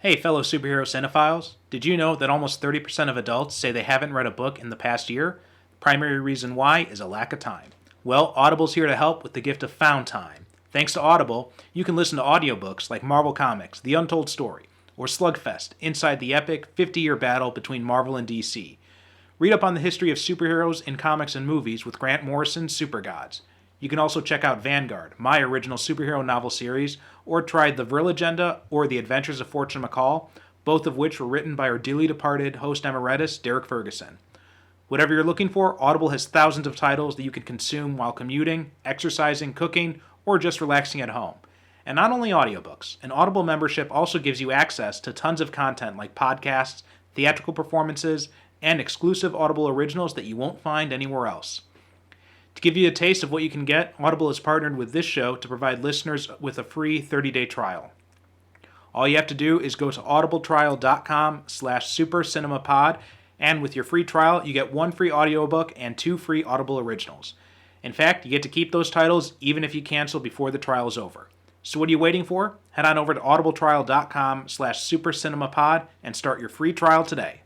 Hey, fellow superhero cinephiles. Did you know that almost 30% of adults say they haven't read a book in the past year? The primary reason why is a lack of time. Well, Audible's here to help with the gift of found time. Thanks to Audible, you can listen to audiobooks like Marvel Comics, The Untold Story, or Slugfest, inside the epic 50-year battle between Marvel and DC. Read up on the history of superheroes in comics and movies with Grant Morrison's Super Gods. You can also check out Vanguard, my original superhero novel series, or try The Vril Agenda or The Adventures of Fortune McCall, both of which were written by our dearly departed host emeritus, Derek Ferguson. Whatever you're looking for, Audible has thousands of titles that you can consume while commuting, exercising, cooking, or just relaxing at home. And not only audiobooks, an Audible membership also gives you access to tons of content like podcasts, theatrical performances, and exclusive Audible originals that you won't find anywhere else. To give you a taste of what you can get, Audible has partnered with this show to provide listeners with a free 30-day trial. All you have to do is go to audibletrial.com/supercinemapod, and with your free trial, you get 1 free audiobook and 2 free Audible originals. In fact, you get to keep those titles even if you cancel before the trial is over. So what are you waiting for? Head on over to audibletrial.com/supercinemapod and start your free trial today.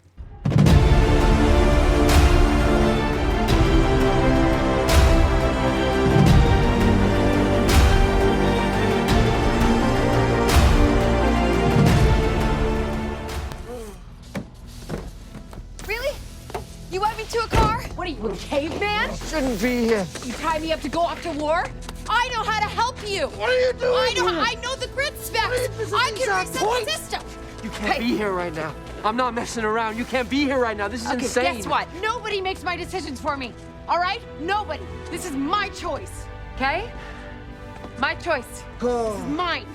To a car? What are you, a caveman? Shouldn't be here. You tied me up to go off to war? I know how to help you. What are you doing? I know the grid specs. I can reset the system. You can't be here right now. I'm not messing around. You can't be here right now. This is insane. Guess what? Nobody makes my decisions for me. All right? Nobody. This is my choice. Okay? My choice. This is mine.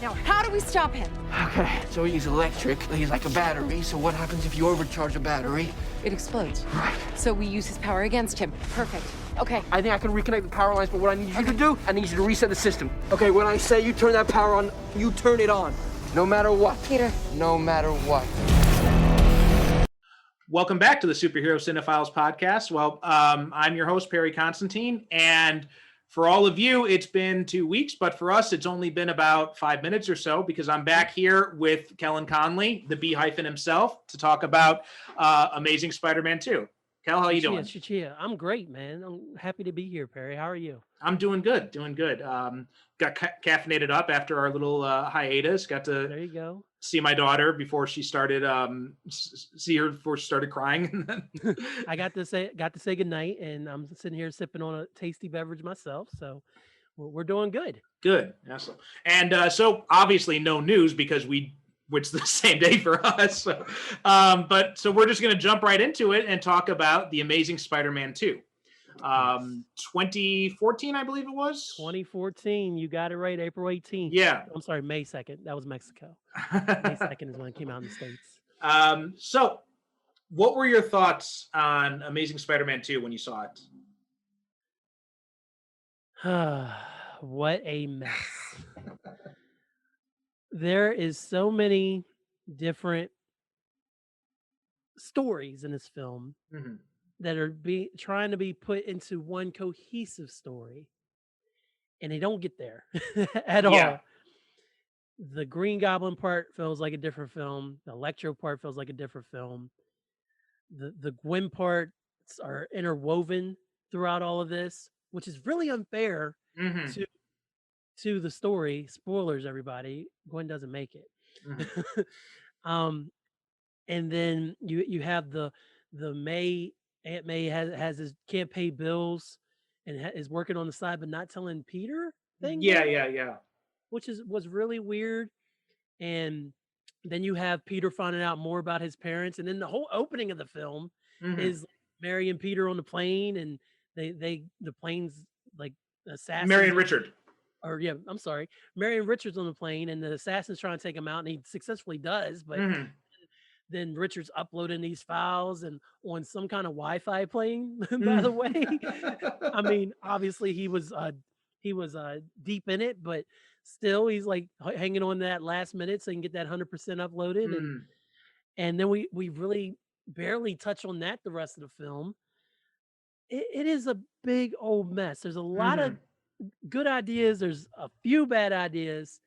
Now, how do we stop him? Okay, so he's electric. He's like a battery. So what happens if you overcharge a battery? It explodes. Right. So we use his power against him. Perfect. Okay. I think I can reconnect the power lines, but what I need you to do, I need you to reset the system. Okay, when I say you turn that power on, you turn it on. No matter what. Peter. No matter what. Welcome back to the Superhero Cinephiles podcast. Well, I'm your host, Perry Constantine, and for all of you, it's been 2 weeks, but for us, it's only been about 5 minutes or so because I'm back here with Kelen Conley, the B-hyphen himself, to talk about Amazing Spider-Man 2. Kel, how are you doing? Chia. I'm great, man. I'm happy to be here, Perry. How are you? I'm doing good, got caffeinated up after our little hiatus. Got to there you go. See my daughter before she started before she started crying. I got to say goodnight, and I'm sitting here sipping on a tasty beverage myself. So we're doing good. Good, awesome. And so obviously no news because it's the same day for us. So, but we're just going to jump right into it and talk about The Amazing Spider-Man 2. 2014, I believe it was. 2014. You got it right. April 18th. Yeah. I'm sorry, May 2nd. That was Mexico. May 2nd is when it came out in the States. So what were your thoughts on Amazing Spider-Man 2 when you saw it? What a mess. There is so many different stories in this film that are trying to be put into one cohesive story, and they don't get there at all. The Green Goblin part feels like a different film. The Electro part feels like a different film. The Gwen parts are interwoven throughout all of this, which is really unfair to the story. Spoilers, everybody. Gwen doesn't make it. And then you have the Aunt May has his can't pay bills and is working on the side, but not telling Peter thing. Yeah. Which was really weird. And then you have Peter finding out more about his parents, and then the whole opening of the film is Mary and Peter on the plane, and the plane's like assassins. Mary and Richard. I'm sorry. Mary and Richard's on the plane, and the assassin's trying to take him out, and he successfully does, but then Richard's uploading these files and on some kind of Wi-Fi plane, by the way. I mean, obviously he was deep in it, but still he's like hanging on that last minute so he can get that 100% uploaded. And then we really barely touch on that the rest of the film. It is a big old mess. There's a lot of good ideas. There's a few bad ideas.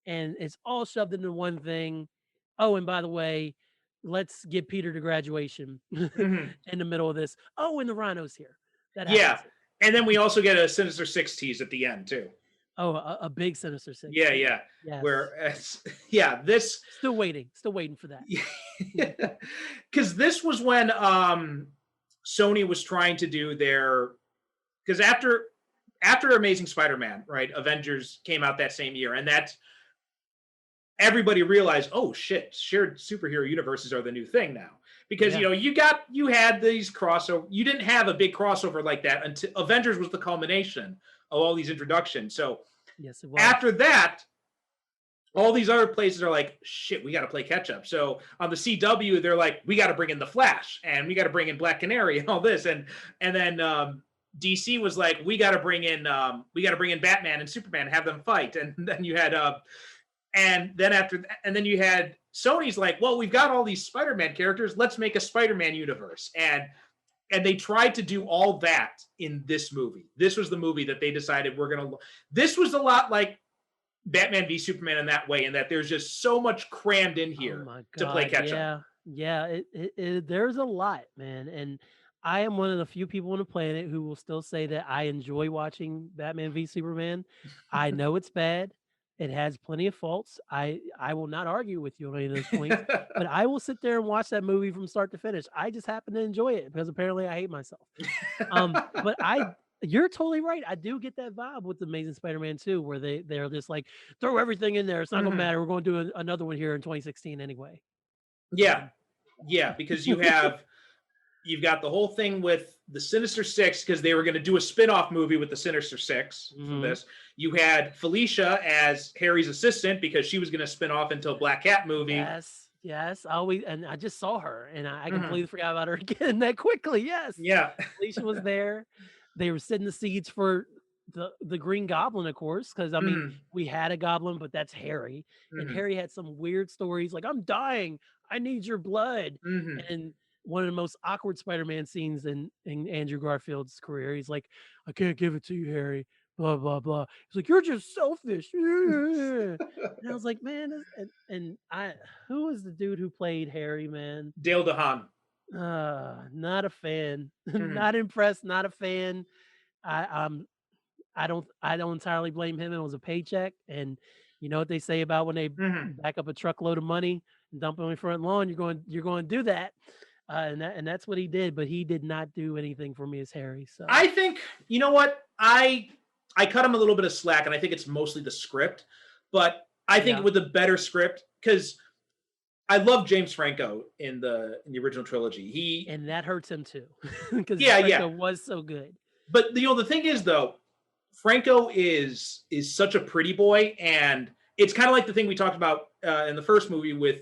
and it's all shoved into one thing. Oh, and by the way, let's get Peter to graduation Mhm. in the middle of this. Oh, and the Rhino's here. That Yeah. happens. And then we also get a Sinister Six tease at the end too. Oh, a big Sinister Six. Yeah, yeah. Yes. Where yeah, this Still waiting for that. because this was when Sony was trying to do their because after Amazing Spider-Man, right? Avengers came out that same year, and that's everybody realized, oh shit, shared superhero universes are the new thing now. Because Yeah. you had these crossover. You didn't have a big crossover like that until Avengers was the culmination of all these introductions. So Yes, it was. after that, all these other places are like, shit, we got to play catch up. So on the CW, they're like, we got to bring in the Flash and we got to bring in Black Canary and all this, and then DC was like, we got to bring in Batman and Superman, have them fight, and then you had and then you had Sony's like, well, we've got all these Spider-Man characters, let's make a Spider-Man universe, and they tried to do all that in this movie. This was the movie that they decided this was a lot like Batman v Superman in that way, in that there's just so much crammed in here to play catch up. Yeah, there's a lot, man. And I am one of the few people on the planet who will still say that I enjoy watching Batman v Superman. I know it's bad. It has plenty of faults. I will not argue with you on any of those points, but I will sit there and watch that movie from start to finish. I just happen to enjoy it because apparently I hate myself. But you're totally right. I do get that vibe with Amazing Spider-Man 2, where they're just like, throw everything in there. It's not gonna matter. We're going to do another one here in 2016 anyway. Yeah, because you've got the whole thing with the Sinister Six, because they were going to do a spin-off movie with the Sinister Six from this. You had Felicia as Harry's assistant because she was going to spin off into a Black Cat movie. Yes. I just saw her, and I completely forgot about her again that quickly. Yes. Yeah. Felicia was there. They were setting the seeds for the Green Goblin, of course, because I mean, we had a Goblin, but that's Harry, and Harry had some weird stories like, I'm dying, I need your blood, and one of the most awkward Spider-Man scenes in Andrew Garfield's career. He's like, I can't give it to you, Harry, blah, blah, blah. He's like, you're just selfish. And I was like, man, who was the dude who played Harry, man? Dale DeHaan. Not a fan. Not impressed, not a fan. I don't entirely blame him. It was a paycheck, and you know what they say about when they back up a truckload of money and dump it on your front lawn, you're going to do that. And that's what he did, but he did not do anything for me as Harry. So I think, you know what, I cut him a little bit of slack, and I think it's mostly the script. But I think with a better script, because I love James Franco in the original trilogy. And that hurts him too, because Franco was so good. But the thing is, though, Franco is such a pretty boy, and it's kind of like the thing we talked about in the first movie with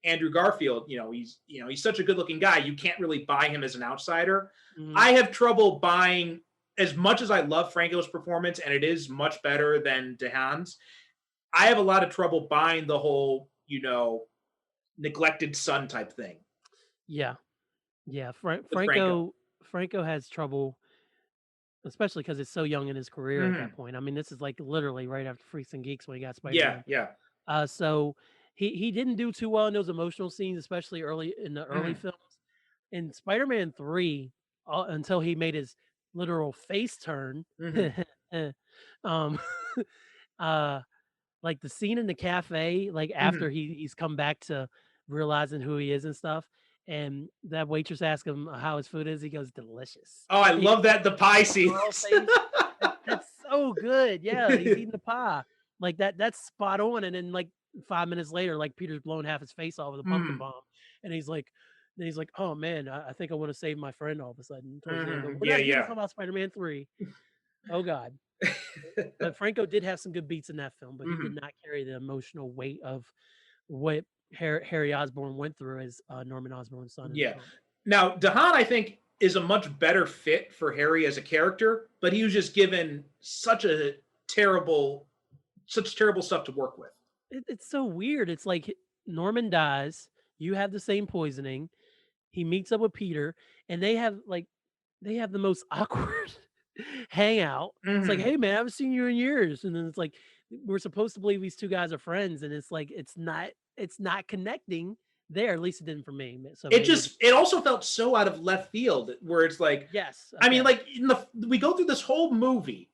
Andrew Garfield. He's such a good-looking guy. You can't really buy him as an outsider. I have trouble buying, as much as I love Franco's performance, and it is much better than DeHaan's. I have a lot of trouble buying the whole, neglected son type thing. Yeah. Franco has trouble, especially because it's so young in his career at that point. I mean, this is like literally right after Freaks and Geeks when he got Spider-Man. Yeah. So he didn't do too well in those emotional scenes, especially early in the early films. In Spider-Man 3, until he made his literal face turn, like the scene in the cafe, like after he's come back to realizing who he is and stuff, and that waitress asks him how his food is, he goes, delicious. Oh, I love that, the pie scene. That's so good. Yeah, he's eating the pie. Like that's spot on. And then like 5 minutes later, like Peter's blown half his face off with a pumpkin bomb. And he's like, oh man, I think I want to save my friend all of a sudden. We're not talking about Spider-Man 3. Oh God. But Franco did have some good beats in that film, but he did not carry the emotional weight of what Harry Osborn went through as Norman Osborn's son. Yeah. Now, DeHaan, I think, is a much better fit for Harry as a character, but he was just given such terrible stuff to work with. It's so weird. It's like Norman dies, you have the same poisoning, he meets up with Peter, and they have the most awkward hangout. It's like, hey man, I haven't seen you in years. And then it's like we're supposed to believe these two guys are friends, and it's like it's not connecting there. At least it didn't for me. So it also felt so out of left field, where it's like, yes, I mean, like we go through this whole movie.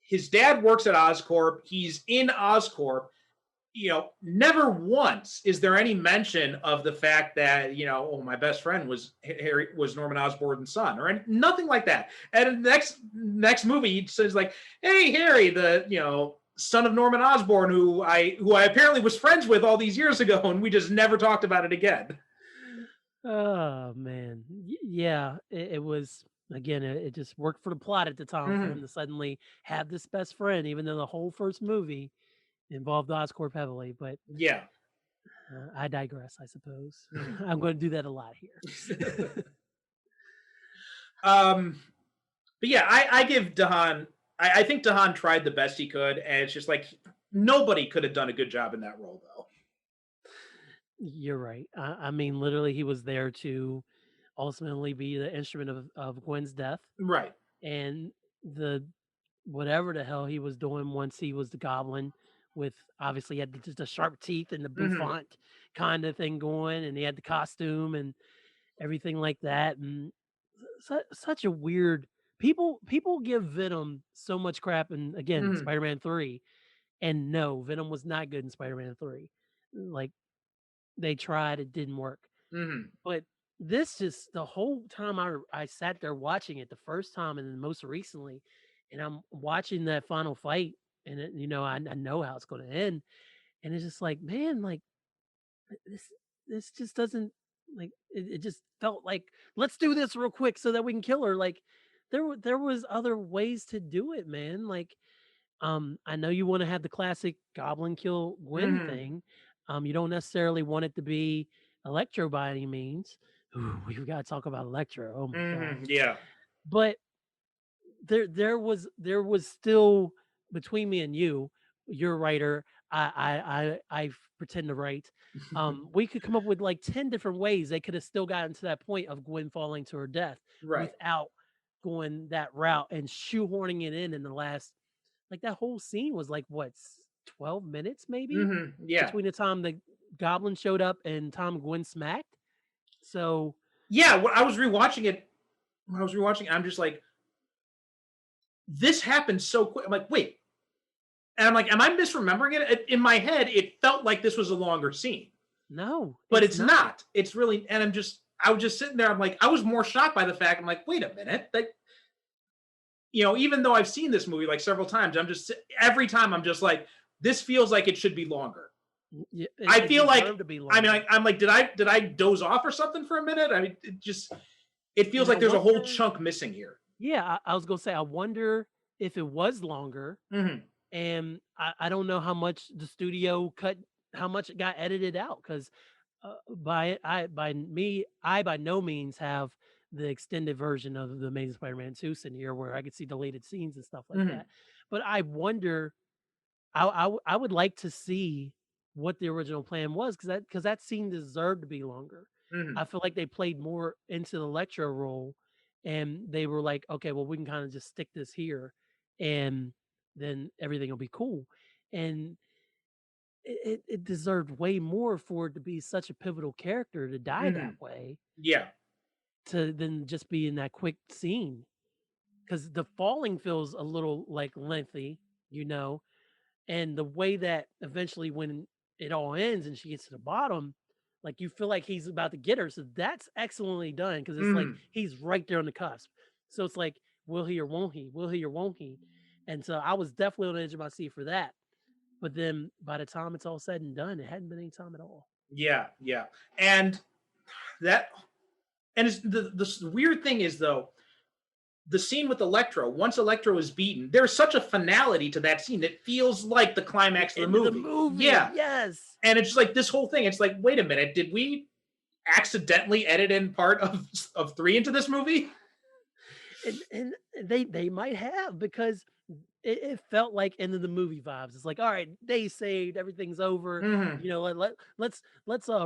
His dad works at Oscorp. He's in Oscorp. Never once is there any mention of the fact that, oh, my best friend was Norman Osborn's son, or nothing like that. And the next movie, he says like, hey, Harry, the, son of Norman Osborn, who I apparently was friends with all these years ago, and we just never talked about it again. Oh man. Yeah, it was, again, it just worked for the plot at the time for him to suddenly have this best friend, even though the whole first movie involved Oscorp heavily. But yeah, I digress, I suppose. I'm going to do that a lot here. But yeah, I give Dahan. I think Dahan tried the best he could, and it's just like nobody could have done a good job in that role, though. You're right. I mean, literally, he was there to ultimately be the instrument of Gwen's death, right? And the whatever the hell he was doing once he was the Goblin, with obviously he had the sharp teeth and the bouffant kind of thing going, and he had the costume and everything like that, and such a weird. People give Venom so much crap, and again, Spider-Man 3, and no, Venom was not good in Spider-Man 3. Like, they tried, it didn't work. But this just, the whole time I sat there watching it the first time and then most recently, and I'm watching that final fight, and it, I know how it's going to end, and it's just like, man, like this just doesn't, like, it just felt like, let's do this real quick so that we can kill her. Like, there was other ways to do it, man. Like, I know you want to have the classic Goblin kill Gwen thing. You don't necessarily want it to be Electro by any means. Ooh, we've got to talk about Electro. Oh my god. Yeah. But there was still, between me and you, you're a writer, I pretend to write. We could come up with like 10 different ways they could have still gotten to that point of Gwen falling to her death without going that route and shoehorning it in the last, like, that whole scene was like, what, 12 minutes maybe? Yeah. Between the time the Goblin showed up and time Gwen smacked. So yeah, when I was rewatching it, I'm just like, this happened so quick. I'm like, wait. And I'm like, am I misremembering it? In my head, it felt like this was a longer scene. No. But it's not. It's really, and I was just sitting there, I'm like, I was more shocked by the fact, I'm like, wait a minute. Like, even though I've seen this movie like several times, every time I'm just like, this feels like it should be longer. Yeah, I feel like, I mean, I'm like, did I doze off or something for a minute? I mean, it feels like there's a whole chunk missing here. Yeah, I was gonna say, I wonder if it was longer, and I don't know how much the studio cut, how much it got edited out, because by no means have the extended version of the Amazing Spider-Man 2 sitting here where I could see deleted scenes and stuff like that. But I wonder, I would like to see what the original plan was, because that scene deserved to be longer. I feel like they played more into the Electro role, and they were like, okay, well, we can kind of just stick this here, and then everything will be cool. And it deserved way more for it to be such a pivotal character to die that way. Yeah. To then just be in that quick scene, because the falling feels a little like lengthy, and the way that eventually when it all ends and she gets to the bottom, like, you feel like he's about to get her. So that's excellently done, because it's like he's right there on the cusp. So it's like, will he or won't he? Will he or won't he? And so I was definitely on the edge of my seat for that. But then by the time it's all said and done, it hadn't been any time at all. Yeah, yeah. And it's, the weird thing is, though, the scene with Electro, once Electro is beaten, there's such a finality to that scene. It feels like the climax of the movie. Yeah. Yes. And it's just like this whole thing. It's like, wait a minute, did we accidentally edit in part of 3 into this movie? And they might have, because it felt like end of the movie vibes. It's like, all right, they saved, everything's over. Let's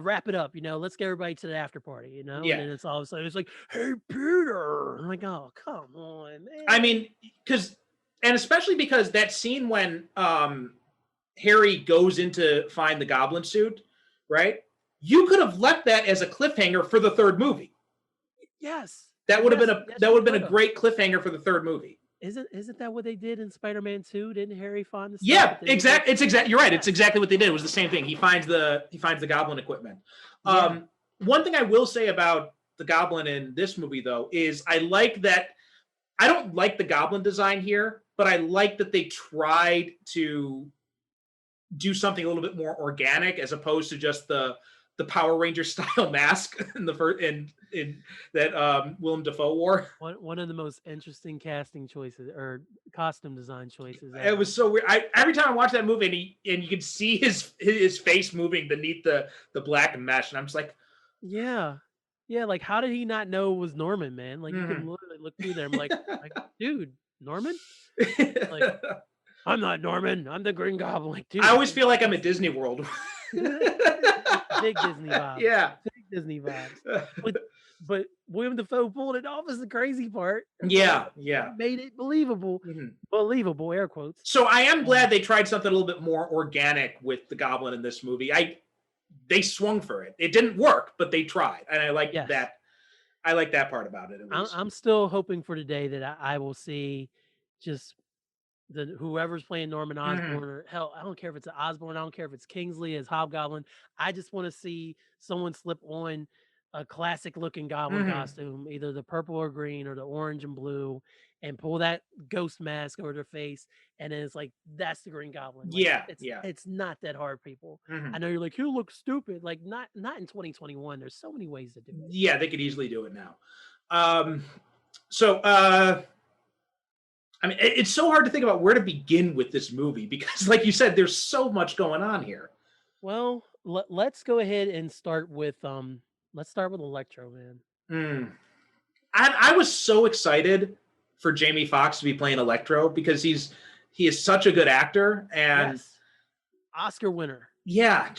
wrap it up. Let's get everybody to the after party. Yeah. And then it's all of a sudden, it's like, hey, Peter. I'm like, oh, come on, man. I mean, especially because that scene when Harry goes in to find the goblin suit, right? You could have left that as a cliffhanger for the third movie. Yes. That would have been a could've. great cliffhanger for the third movie. Isn't that what they did in Spider-Man 2? Didn't Harry find the stuff? Yeah, exactly. You're right. It's exactly what they did. It was the same thing. He finds the goblin equipment. Yeah. One thing I will say about the goblin in this movie, though, is I like that. I don't like the goblin design here, but I like that they tried to do something a little bit more organic as opposed to just the Power Ranger style mask in the first in that Willem Dafoe wore. One of the most interesting casting choices or costume design choices. It was so weird. Every time I watch that movie and you can see his face moving beneath the black mesh, and I'm just like, yeah. Like how did he not know it was Norman, man? Like you can literally look through there. I'm like, dude, Norman? Like, I'm not Norman. I'm the Green Goblin. Like, dude, I always feel like I'm at Disney World. Big Disney vibes. Yeah, big Disney vibes. But William Dafoe pulled it off is the crazy part. Yeah. Made it believable. Believable, air quotes. So I am glad they tried something a little bit more organic with the Goblin in this movie. They swung for it. It didn't work, but they tried, and I like that. I like that part about it. I'm still hoping for today that I will see just whoever's playing Norman Osborn, or hell, I don't care if it's Osborn, I don't care if it's Kingsley as Hobgoblin. I just want to see someone slip on a classic looking goblin costume, either the purple or green or the orange and blue, and pull that ghost mask over their face, and then it's like that's the Green Goblin. Like, it's not that hard, people. I know you're like, he'll look stupid. Like not in 2021. There's so many ways to do it. Yeah, they could easily do it now. I mean, it's so hard to think about where to begin with this movie because, like you said, there's so much going on here. Well, let's go ahead and start with Electro, man. I was so excited for Jamie Foxx to be playing Electro because he is such a good actor and Oscar winner. Yeah,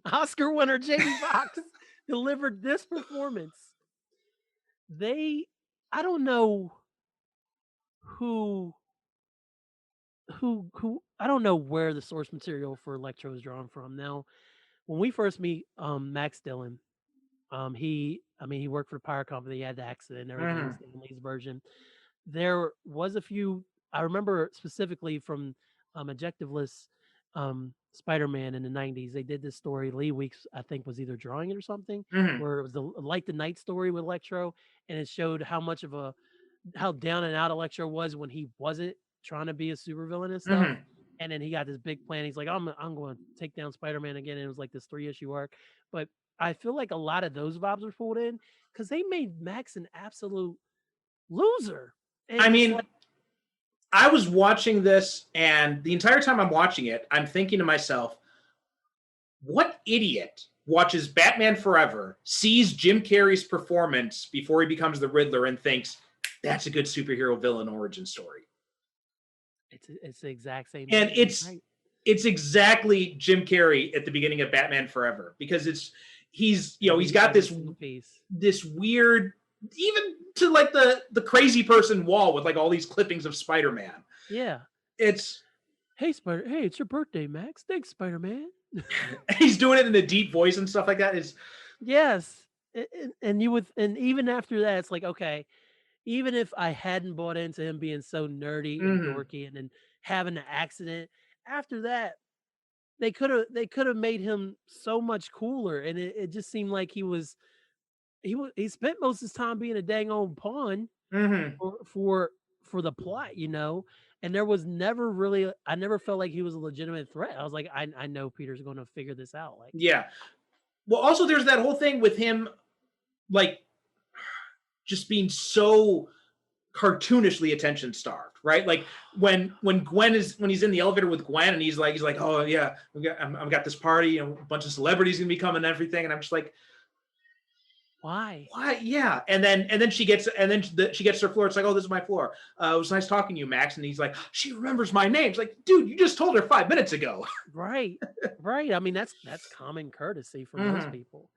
Oscar winner Jamie Foxx delivered this performance. I don't know who I don't know where the source material for Electro is drawn from. Now, when we first meet Max Dillon, he worked for the power company. He had the accident and everything. Stan Lee's version. There was a few. I remember specifically from Ejectiveless Spider-Man in the 90s. They did this story. Lee Weeks, I think, was either drawing it or something, where it was the Light the Night story with Electro, and it showed how down and out Electro was when he wasn't trying to be a supervillain and stuff. And then he got this big plan. He's like, I'm going to take down Spider-Man again. And it was like this 3-issue arc. But I feel like a lot of those vibes were pulled in because they made Max an absolute loser. And I mean, I was watching this, and the entire time I'm watching it, I'm thinking to myself, what idiot watches Batman Forever, sees Jim Carrey's performance before he becomes the Riddler, and thinks, that's a good superhero villain origin story. It's the exact same. And it's exactly Jim Carrey at the beginning of Batman Forever, because he's got this weird, even to like the crazy person wall with like all these clippings of Spider-Man. Yeah. It's hey it's your birthday, Max. Thanks, Spider-Man. He's doing it in a deep voice and stuff like that. Yes. And even after that, it's like, okay, even if I hadn't bought into him being so nerdy and dorky and then having an accident, after that, they could have made him so much cooler. And it just seemed like he spent most of his time being a dang old pawn for the plot, you know. And there was never really, I never felt like he was a legitimate threat. I was like, I know Peter's going to figure this out. Like, yeah. Well, also there's that whole thing with him, like, just being so cartoonishly attention starved, right? Like when he's in the elevator with Gwen and he's like, oh yeah, I've got this party and a bunch of celebrities gonna be coming and everything, and I'm just like, why? Yeah. And then she gets her floor. It's like, oh, this is my floor. It was nice talking to you, Max. And he's like, she remembers my name. It's like, dude, you just told her 5 minutes ago. Right. I mean, that's common courtesy for most people.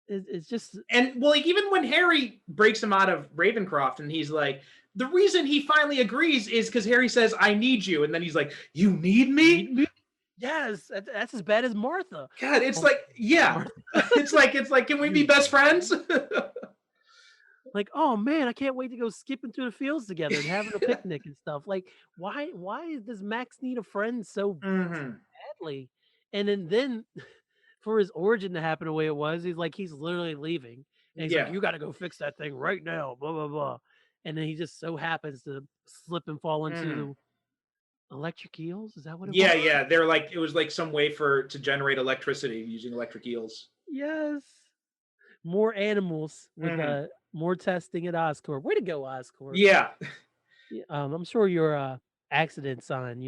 it's just And well, like even when Harry breaks him out of Ravencroft, and he's like, the reason he finally agrees is because Harry says, "I need you," and then he's like, "You need me?" yes, that's as bad as Martha. God, it's Oh, like, yeah, Martha. it's like, can we be You best friends? like, oh man, I can't wait to go skipping through the fields together and having a picnic and stuff. Like, why does Max need a friend so Hmm. badly? And then for his origin to happen the way it was, he's literally leaving. And he's like, Yeah, you gotta go fix that thing right now, blah blah blah. And then he just so happens to slip and fall into hmm, the electric eels. Is that what it was? yeah, yeah. They're like, it was like some way to generate electricity using electric eels. Yes. More animals with Hmm. more testing at Oscorp. Way to go, Oscorp. Yeah. Yeah, I'm sure your accident sign,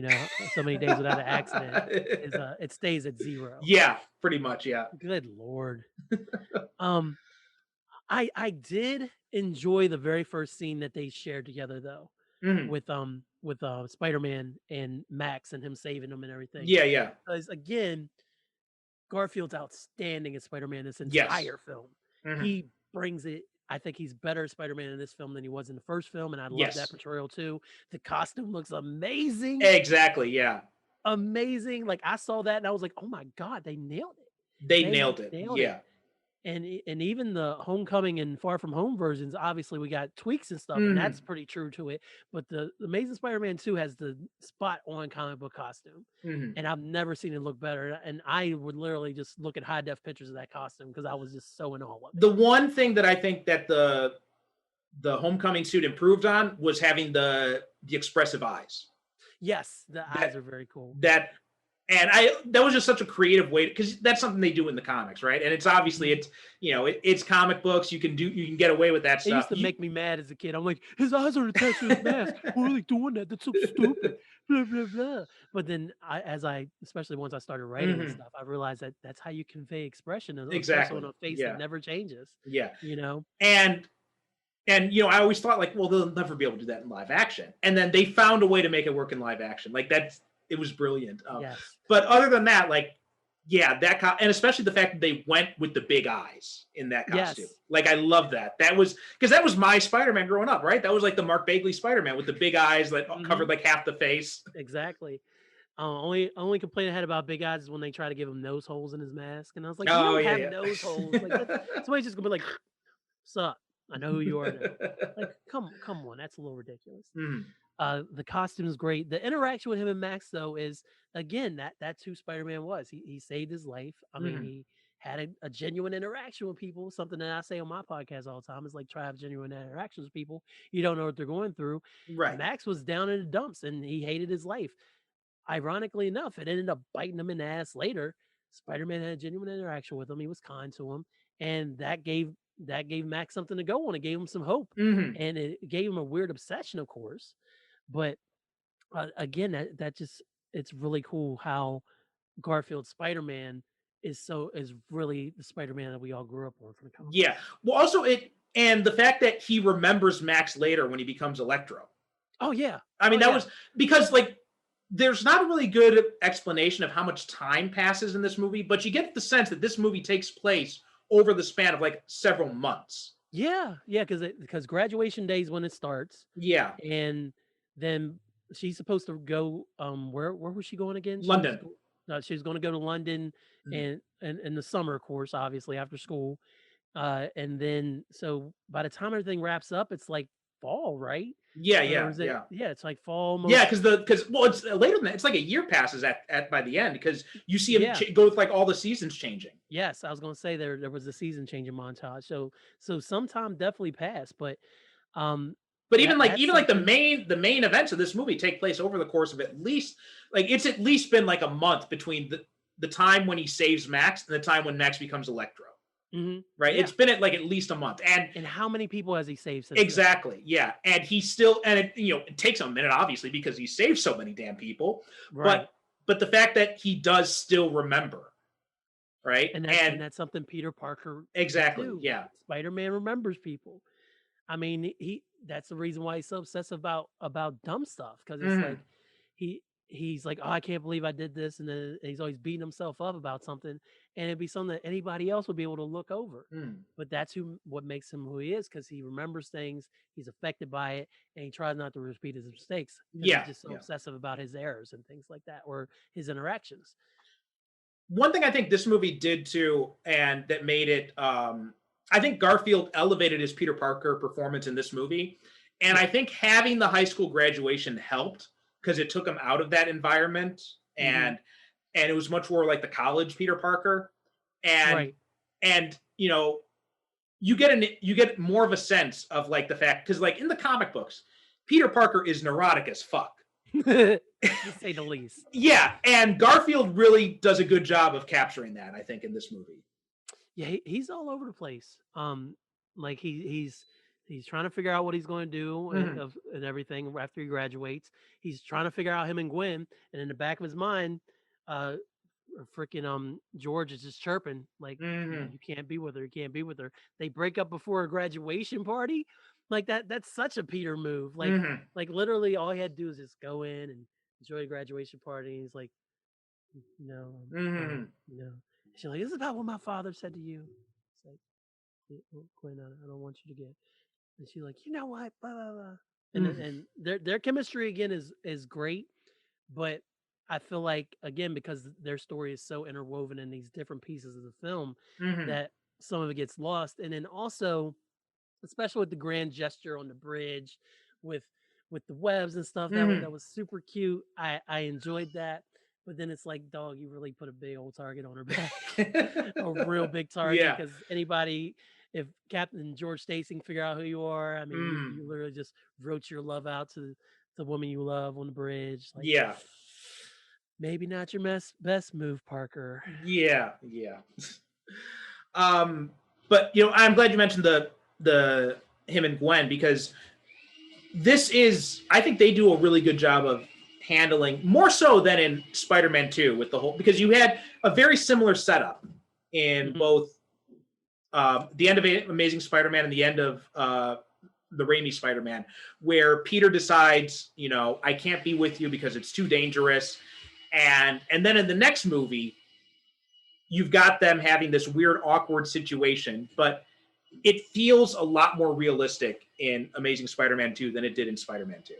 so many days without an accident is it stays at 0. Yeah, pretty much. Yeah. Good lord. Um, I did enjoy the very first scene that they shared together though, Hmm. with Spider-Man and Max and him saving them and everything. Yeah, yeah. Because again, Garfield's outstanding as Spider-Man this Yes. entire film. Hmm. He brings it. I think he's better as Spider-Man in this film than he was in the first film, and I love that Yes. portrayal too. The costume looks amazing. Exactly. Yeah. Amazing. Like I saw that and I was like, "Oh my god, they nailed it." They They nailed it. nailed it. Yeah. And even the Homecoming and Far From Home versions, obviously we got tweaks and stuff, and that's Hmm. pretty true to it. But the Amazing Spider-Man 2 has the spot on comic book costume. Hmm. And I've never seen it look better. And I would literally just look at high def pictures of that costume because I was just so in awe of it. The one thing that I think that the Homecoming suit improved on was having the expressive eyes. Yes, the eyes That are very cool. that and that was just such a creative way, because that's something they do in the comics, right? And it's obviously it's comic books. You can get away with that It used stuff. to make me mad as a kid. I'm like, his eyes are attached to his mask. Why are they doing that? That's so stupid. Blah blah blah. But then, especially once I started writing and Mhm. stuff, I realized that that's how you convey expression, especially on Exactly. a face that Yeah. never changes. Yeah. You know? And I always thought like, well, they'll never be able to do that in live action. And then they found a way to make it work in live action. Like it was brilliant. Yes. But other than that, like, yeah, and especially the fact that they went with the big eyes in that costume. Yes. Like, I love that. That was because that was my Spider-Man growing up, right? That was like the Mark Bagley Spider-Man with the big eyes that covered like half the face. Exactly. Only complaint I had about Big Eyes is when they try to give him nose holes in his mask, and I was like, you Oh don't yeah, have yeah. nose holes. Like somebody's just gonna be like, "Sup? I know who you are now." Like, come on, that's a little ridiculous. Mhm. The costume is great. The interaction with him and Max, though, is again that's who Spider-Man was. He saved his life. I mean, Mhm. he had a genuine interaction with people. Something that I say on my podcast all the time is like try to have genuine interactions with people. You don't know what they're going through. Right. Max was down in the dumps and he hated his life. Ironically enough, it ended up biting him in the ass later. Spider-Man had a genuine interaction with him. He was kind to him, and that gave Max something to go on. It gave him some hope, Mhm. and it gave him a weird obsession, of course. But again, that just it's really cool how Garfield Spider-Man is really the Spider-Man that we all grew up on from the comics. Yeah. Well, also and the fact that he remembers Max later when he becomes Electro. Oh yeah. I mean, Oh, that yeah. was because like there's not a really good explanation of how much time passes in this movie, but you get the sense that this movie takes place over the span of like several months. Yeah, because graduation day is when it starts, Yeah. and then she's supposed to go. Where was she going again? London. She was going to go to London, Mhm. and in the summer, of course, obviously after school, and then so by the time everything wraps up, it's like fall, right? Yeah, Or yeah, is it? yeah. Yeah, it's like fall Yeah, almost. because well, it's later than that. It's like a year passes at by the end, because you see him Yeah. go with like all the seasons changing. Yes, I was going to say there was a season changing montage. So some time definitely passed, but um But that's even like the something. main events of this movie take place over the course of at least it's at least been like a month between the time when he saves Max and the time when Max becomes Electro. Right? Yeah. It's been at least a month. And how many people has he saved since then? exactly, yeah. And he's still, and it takes a minute obviously because he saved so many damn people. Right. But the fact that he does still remember, right? And that's something Peter Parker exactly, do. yeah. Spider-Man remembers people. I mean, that's the reason why he's so obsessed about dumb stuff, because it's like he he's like, oh, I can't believe I did this, and then he's always beating himself up about something, and it'd be something that anybody else would be able to look over. But that's what makes him who he is, because he remembers things, he's affected by it, and he tries not to repeat his mistakes. He's just so obsessive about his errors and things like that, or his interactions. One thing I think this movie did too, and that made it, I think Garfield elevated his Peter Parker performance in this movie. And I think having the high school graduation helped, because it took him out of that environment, and it was much more like the college Peter Parker. And and you know, you get more of a sense of like the fact, because like in the comic books, Peter Parker is neurotic as fuck. To say the least. Yeah, and Garfield really does a good job of capturing that, I think, in this movie. Yeah, he's all over the place. Like he's trying to figure out what he's going to do and everything after he graduates. He's trying to figure out him and Gwen, and in the back of his mind, freaking George is just chirping like, you can't be with her, you can't be with her. They break up before a graduation party. Like that's such a Peter move. Like literally all he had to do is just go in and enjoy the graduation party. And he's like, no, no. She's like, this is about what my father said to you. It's like, Gwen, I don't want you to get. And she's like, you know what? Blah, blah, blah. And their chemistry again is great, but I feel like again, because their story is so interwoven in these different pieces of the film, that some of it gets lost. And then also, especially with the grand gesture on the bridge with the webs and stuff, that was super cute. I enjoyed that. But then it's like, dog, you really put a big old target on her back. A real big target, because anybody, if Captain George Stacy can figure out who you are, I mean, you literally just wrote your love out to the woman you love on the bridge. Like, maybe not your best move, Parker. Yeah. But you know, I'm glad you mentioned the him and Gwen, because this is, I think they do a really good job of handling, more so than in Spider-Man 2, with the whole, because you had a very similar setup in both the end of Amazing Spider-Man and the end of the Raimi Spider-Man, where Peter decides, you know, I can't be with you because it's too dangerous. And then in the next movie, you've got them having this weird, awkward situation, but it feels a lot more realistic in Amazing Spider-Man 2 than it did in Spider-Man 2.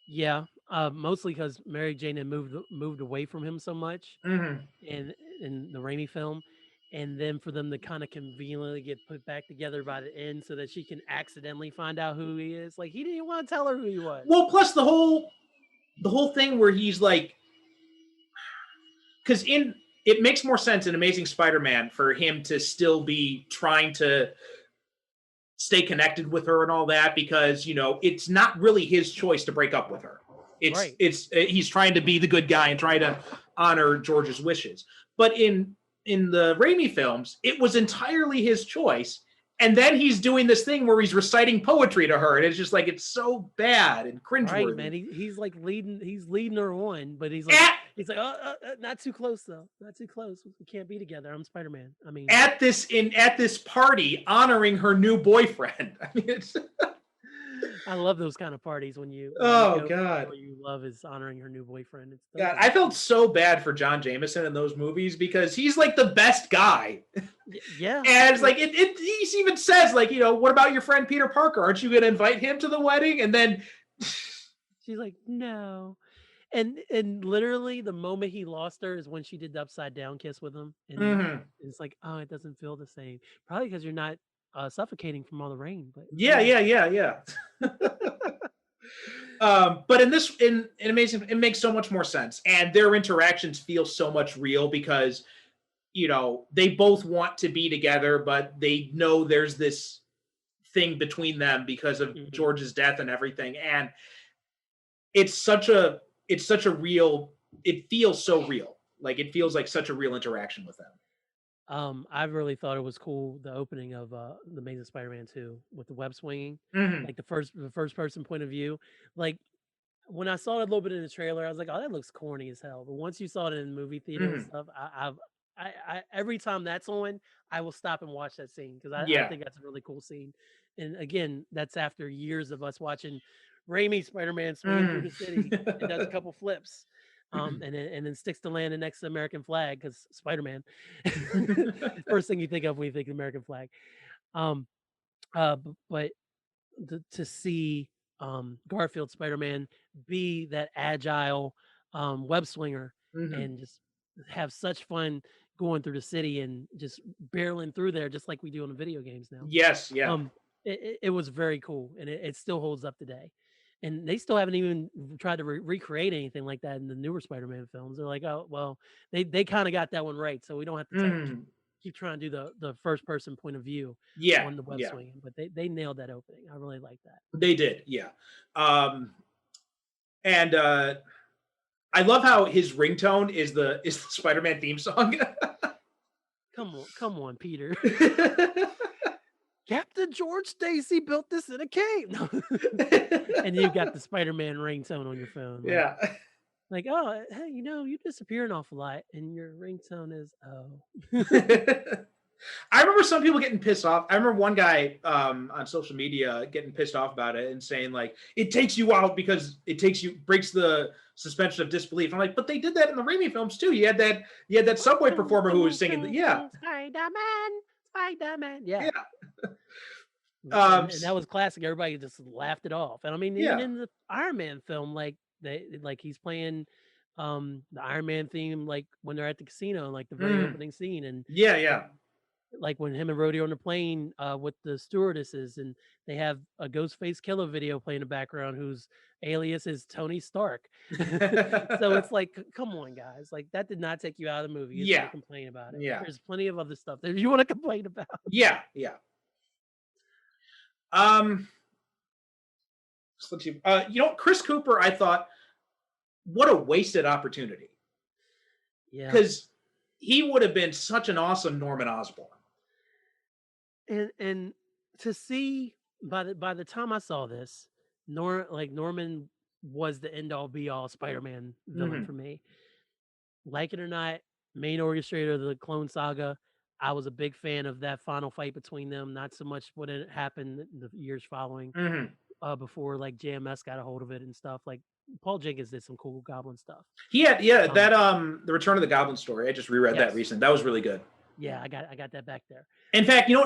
Yeah, mostly because Mary Jane had moved away from him so much in the Raimi film, and then for them to kind of conveniently get put back together by the end, so that she can accidentally find out who he is. Like, he didn't want to tell her who he was. Well, plus the whole thing where he's like, because it makes more sense in Amazing Spider-Man for him to still be trying to stay connected with her and all that, because, you know, it's not really his choice to break up with her. It's he's trying to be the good guy and try to honor George's wishes. But in the Raimi films, it was entirely his choice. And then he's doing this thing where he's reciting poetry to her, and it's just like, it's so bad and cringeworthy. Right, man. He's like leading her on, but he's like, not too close though. Not too close. We can't be together. I'm Spider-Man. I mean, at this party, honoring her new boyfriend. I mean, it's. I love those kind of parties when you. God. What you love is honoring her new boyfriend. God, I felt so bad for John Jameson in those movies, because he's like the best guy. Yeah. And it's like, he even says, like, you know, what about your friend Peter Parker? Aren't you going to invite him to the wedding? And then she's like, no. And literally the moment he lost her is when she did the upside down kiss with him. And it's like, oh, it doesn't feel the same. Probably because you're not suffocating from all the rain. But yeah. But in Amazing, it makes so much more sense. And their interactions feel so much real, because, you know, they both want to be together, but they know there's this thing between them because of George's death and everything. And it's such a real, it feels so real. Like, it feels like such a real interaction with them. I really thought it was cool, the opening of the Amazing Spider-Man 2 with the web swinging, like the first person point of view. Like, when I saw it a little bit in the trailer, I was like, oh, that looks corny as hell. But once you saw it in the movie theater and stuff, I every time that's on, I will stop and watch that scene, because I think that's a really cool scene. And again, that's after years of us watching Raimi Spider-Man swing through the city and does a couple flips. and then sticks the landing next to the American flag because Spider-Man. First thing you think of when you think American flag. But to see Garfield Spider-Man be that agile web swinger and just have such fun going through the city and just barreling through there, just like we do in the video games now. Yes, yeah. It was very cool, and it still holds up today. And they still haven't even tried to recreate anything like that in the newer Spider-Man films. They're like, oh, well, they kind of got that one right, so we don't have to keep trying to do the first person point of view on the web swinging. But they nailed that opening. I really like that. They did, yeah. And I love how his ringtone is the Spider-Man theme song. Come on, Peter. Captain George Stacy built this in a cave. And you got the Spider-Man ringtone on your phone. Yeah. Like, oh, hey, you disappear an awful lot, and your ringtone is, I remember some people getting pissed off. I remember one guy on social media getting pissed off about it and saying, like, it takes you out because breaks the suspension of disbelief. I'm like, but they did that in the Raimi films too. You had that subway performer who was singing, Spider-Man, yeah. And that was classic. Everybody just laughed it off. And I mean, even in the Iron Man film, like he's playing the Iron Man theme, like when they're at the casino, like the very opening scene, and like when him and Rhodey are on the plane with the stewardesses, and they have a Ghostface Killer video playing in the background, whose alias is Tony Stark. So it's like, come on, guys, like that did not take you out of the movie. You can't complain about it. There's plenty of other stuff that you want to complain about. So let's see. Chris Cooper, I thought, what a wasted opportunity. Yeah, because he would have been such an awesome Norman Osborn. And to see by the time I saw this, Norman was the end all be all Spider-Man villain for me. Like it or not, main orchestrator of the Clone Saga. I was a big fan of that final fight between them. Not so much what had happened the years following, before like JMS got a hold of it and stuff. Like Paul Jenkins did some cool Goblin stuff. He had the Return of the Goblin story. I just reread that recently. That was really good. Yeah, I got that back there. In fact, and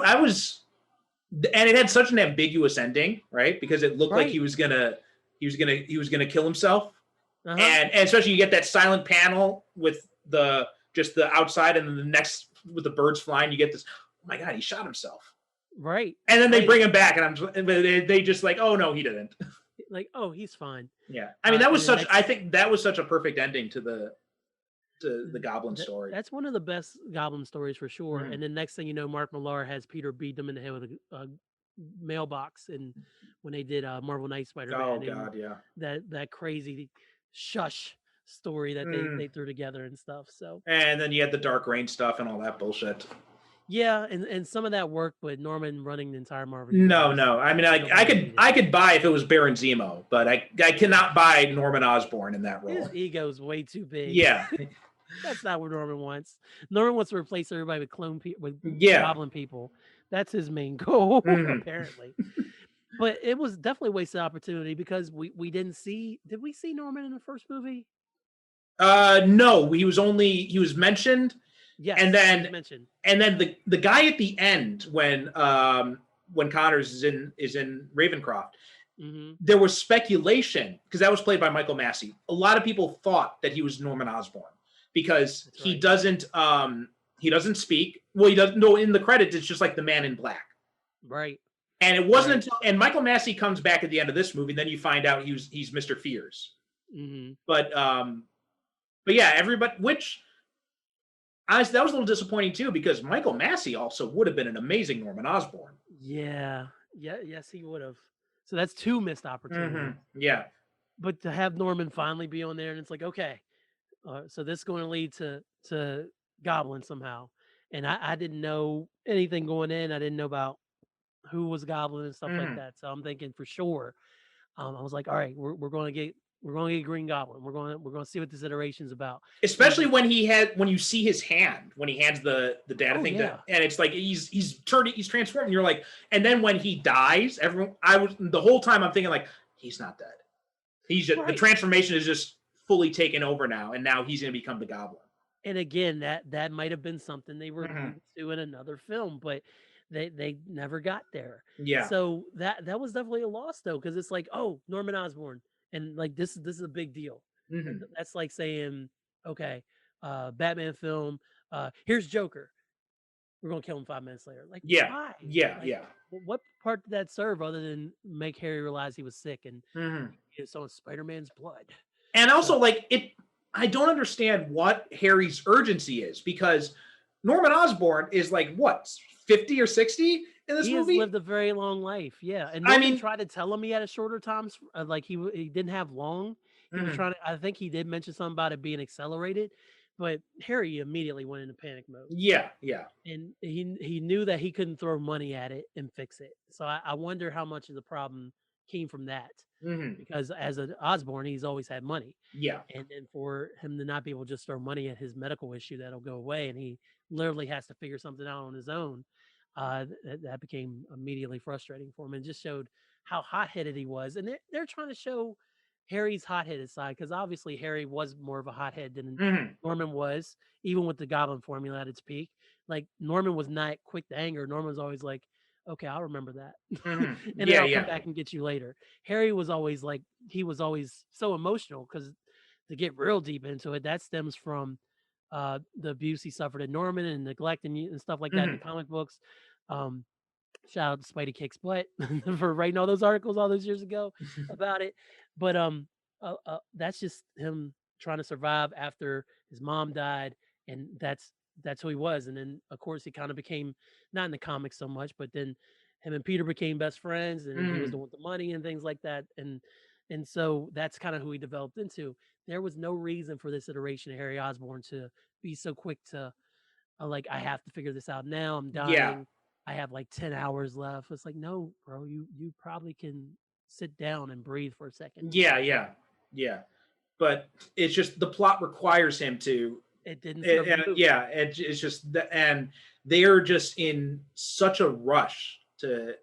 it had such an ambiguous ending, right? Because it looked like he was gonna kill himself, and especially you get that silent panel with the outside, and then the next with the birds flying, you get this. Oh my God, he shot himself. Right. And then they bring him back, and they just like, oh no, he didn't. Like, oh, he's fine. Yeah, I mean I think that was such a perfect ending to the Goblin story. That's one of the best Goblin stories for sure. And then next thing you know, Mark Millar has Peter beat them in the head with a mailbox, and when they did Marvel Knight Spider-Man. Oh God, yeah. That crazy shush story that they threw together and stuff. So. And then you had the Dark Reign stuff and all that bullshit. Yeah, and some of that worked, but Norman running the entire Marvel. No. I mean, I could buy if it was Baron Zemo, but I cannot buy Norman Osborn in that role. His ego's way too big. Yeah. That's not what Norman wants. Norman wants to replace everybody with Goblin people. That's his main goal, apparently. But it was definitely a wasted opportunity because we didn't see. Did we see Norman in the first movie? No, he was mentioned. Yes, and then the guy at the end when Connors is in Ravencroft, there was speculation because that was played by Michael Massey. A lot of people thought that he was Norman Osborn because he doesn't speak. Well, he doesn't. No, in the credits it's just like the Man in Black, right? And it wasn't until Michael Massey comes back at the end of this movie, then you find out he's Mr. Fears. But yeah, everybody. Which honestly, that was a little disappointing too because Michael Massey also would have been an amazing Norman Osborn. Yeah. Yes, he would have. So that's two missed opportunities. Yeah. But to have Norman finally be on there, and it's like, okay, so this is going to lead to Goblin somehow. And I didn't know anything going in. I didn't know about who was Goblin and stuff like that. So I'm thinking for sure. I was like, all right, we're going to get Green Goblin. We're going to see what this iteration's about. Especially when you see his hand when he hands the data thing down, and it's like he's transformed. And you're like, and then when he dies, the whole time I'm thinking like he's not dead. He's just the transformation is just fully taken over now, and now he's going to become the Goblin. And again, that might have been something they were going to do in another film, but they never got there. Yeah. So that was definitely a loss though, because it's like, oh, Norman Osborn, and like this is a big deal. That's like saying, okay, Batman film, here's Joker. We're gonna kill him 5 minutes later. Like, why? Like, what part did that serve other than make Harry realize he was sick and it's on Spider-Man's blood? And also, I don't understand what Harry's urgency is, because Norman Osborn is like, what, 50 or 60 in this movie? He has lived a very long life, yeah. And Norman tried to tell him he had a shorter time, like he didn't have long. He was trying to, I think he did mention something about it being accelerated, but Harry immediately went into panic mode. Yeah. And he knew that he couldn't throw money at it and fix it. So I wonder how much of the problem came from that. Because as an Osborn, he's always had money. Yeah. And for him to not be able to just throw money at his medical issue that'll go away, and he literally has to figure something out on his own, that became immediately frustrating for him, and just showed how hot-headed he was. And they're trying to show Harry's hot-headed side, because obviously Harry was more of a hothead than Norman was, even with the Goblin formula at its peak. Like, Norman was not quick to anger. Norman was always like, okay, I'll remember that. And then I'll come back and get you later. Harry was always like, he was always so emotional, because to get real deep into it, that stems from the abuse he suffered at Norman and neglect and stuff like that in the comic books. Shout out to Spidey Kicks Butt for writing all those articles all those years ago about it. But that's just him trying to survive after his mom died, and that's who he was. And then of course he kind of became, not in the comics so much, but then him and Peter became best friends, and he was the one with the money and things like that. And so that's kind of who he developed into. There was no reason for this iteration of Harry Osborn to be so quick to like, I have to figure this out now. I'm dying. I have like 10 hours left. It's like, no, bro, you probably can sit down and breathe for a second. Yeah. But it's just the plot requires him to. It didn't. It's just and they're just in such a rush to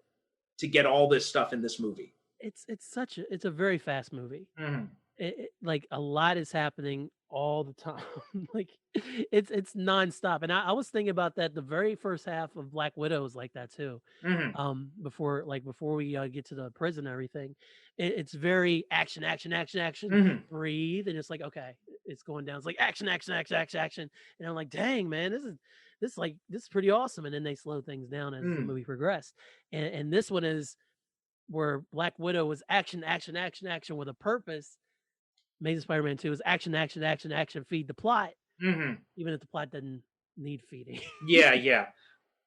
get all this stuff in this movie. It's a very fast movie. Like, a lot is happening all the time. Like, it's nonstop. And I was thinking about that. The very first half of Black Widow is like that too. Before we get to the prison and everything, it's very action, breathe, and it's like, okay, it's going down. It's like action, and I'm like, dang, man, this is pretty awesome. And then they slow things down as the movie progressed. And this one is where Black Widow was action with a purpose. Amazing Spider-Man 2 is action, feed the plot, even if the plot doesn't need feeding. Yeah.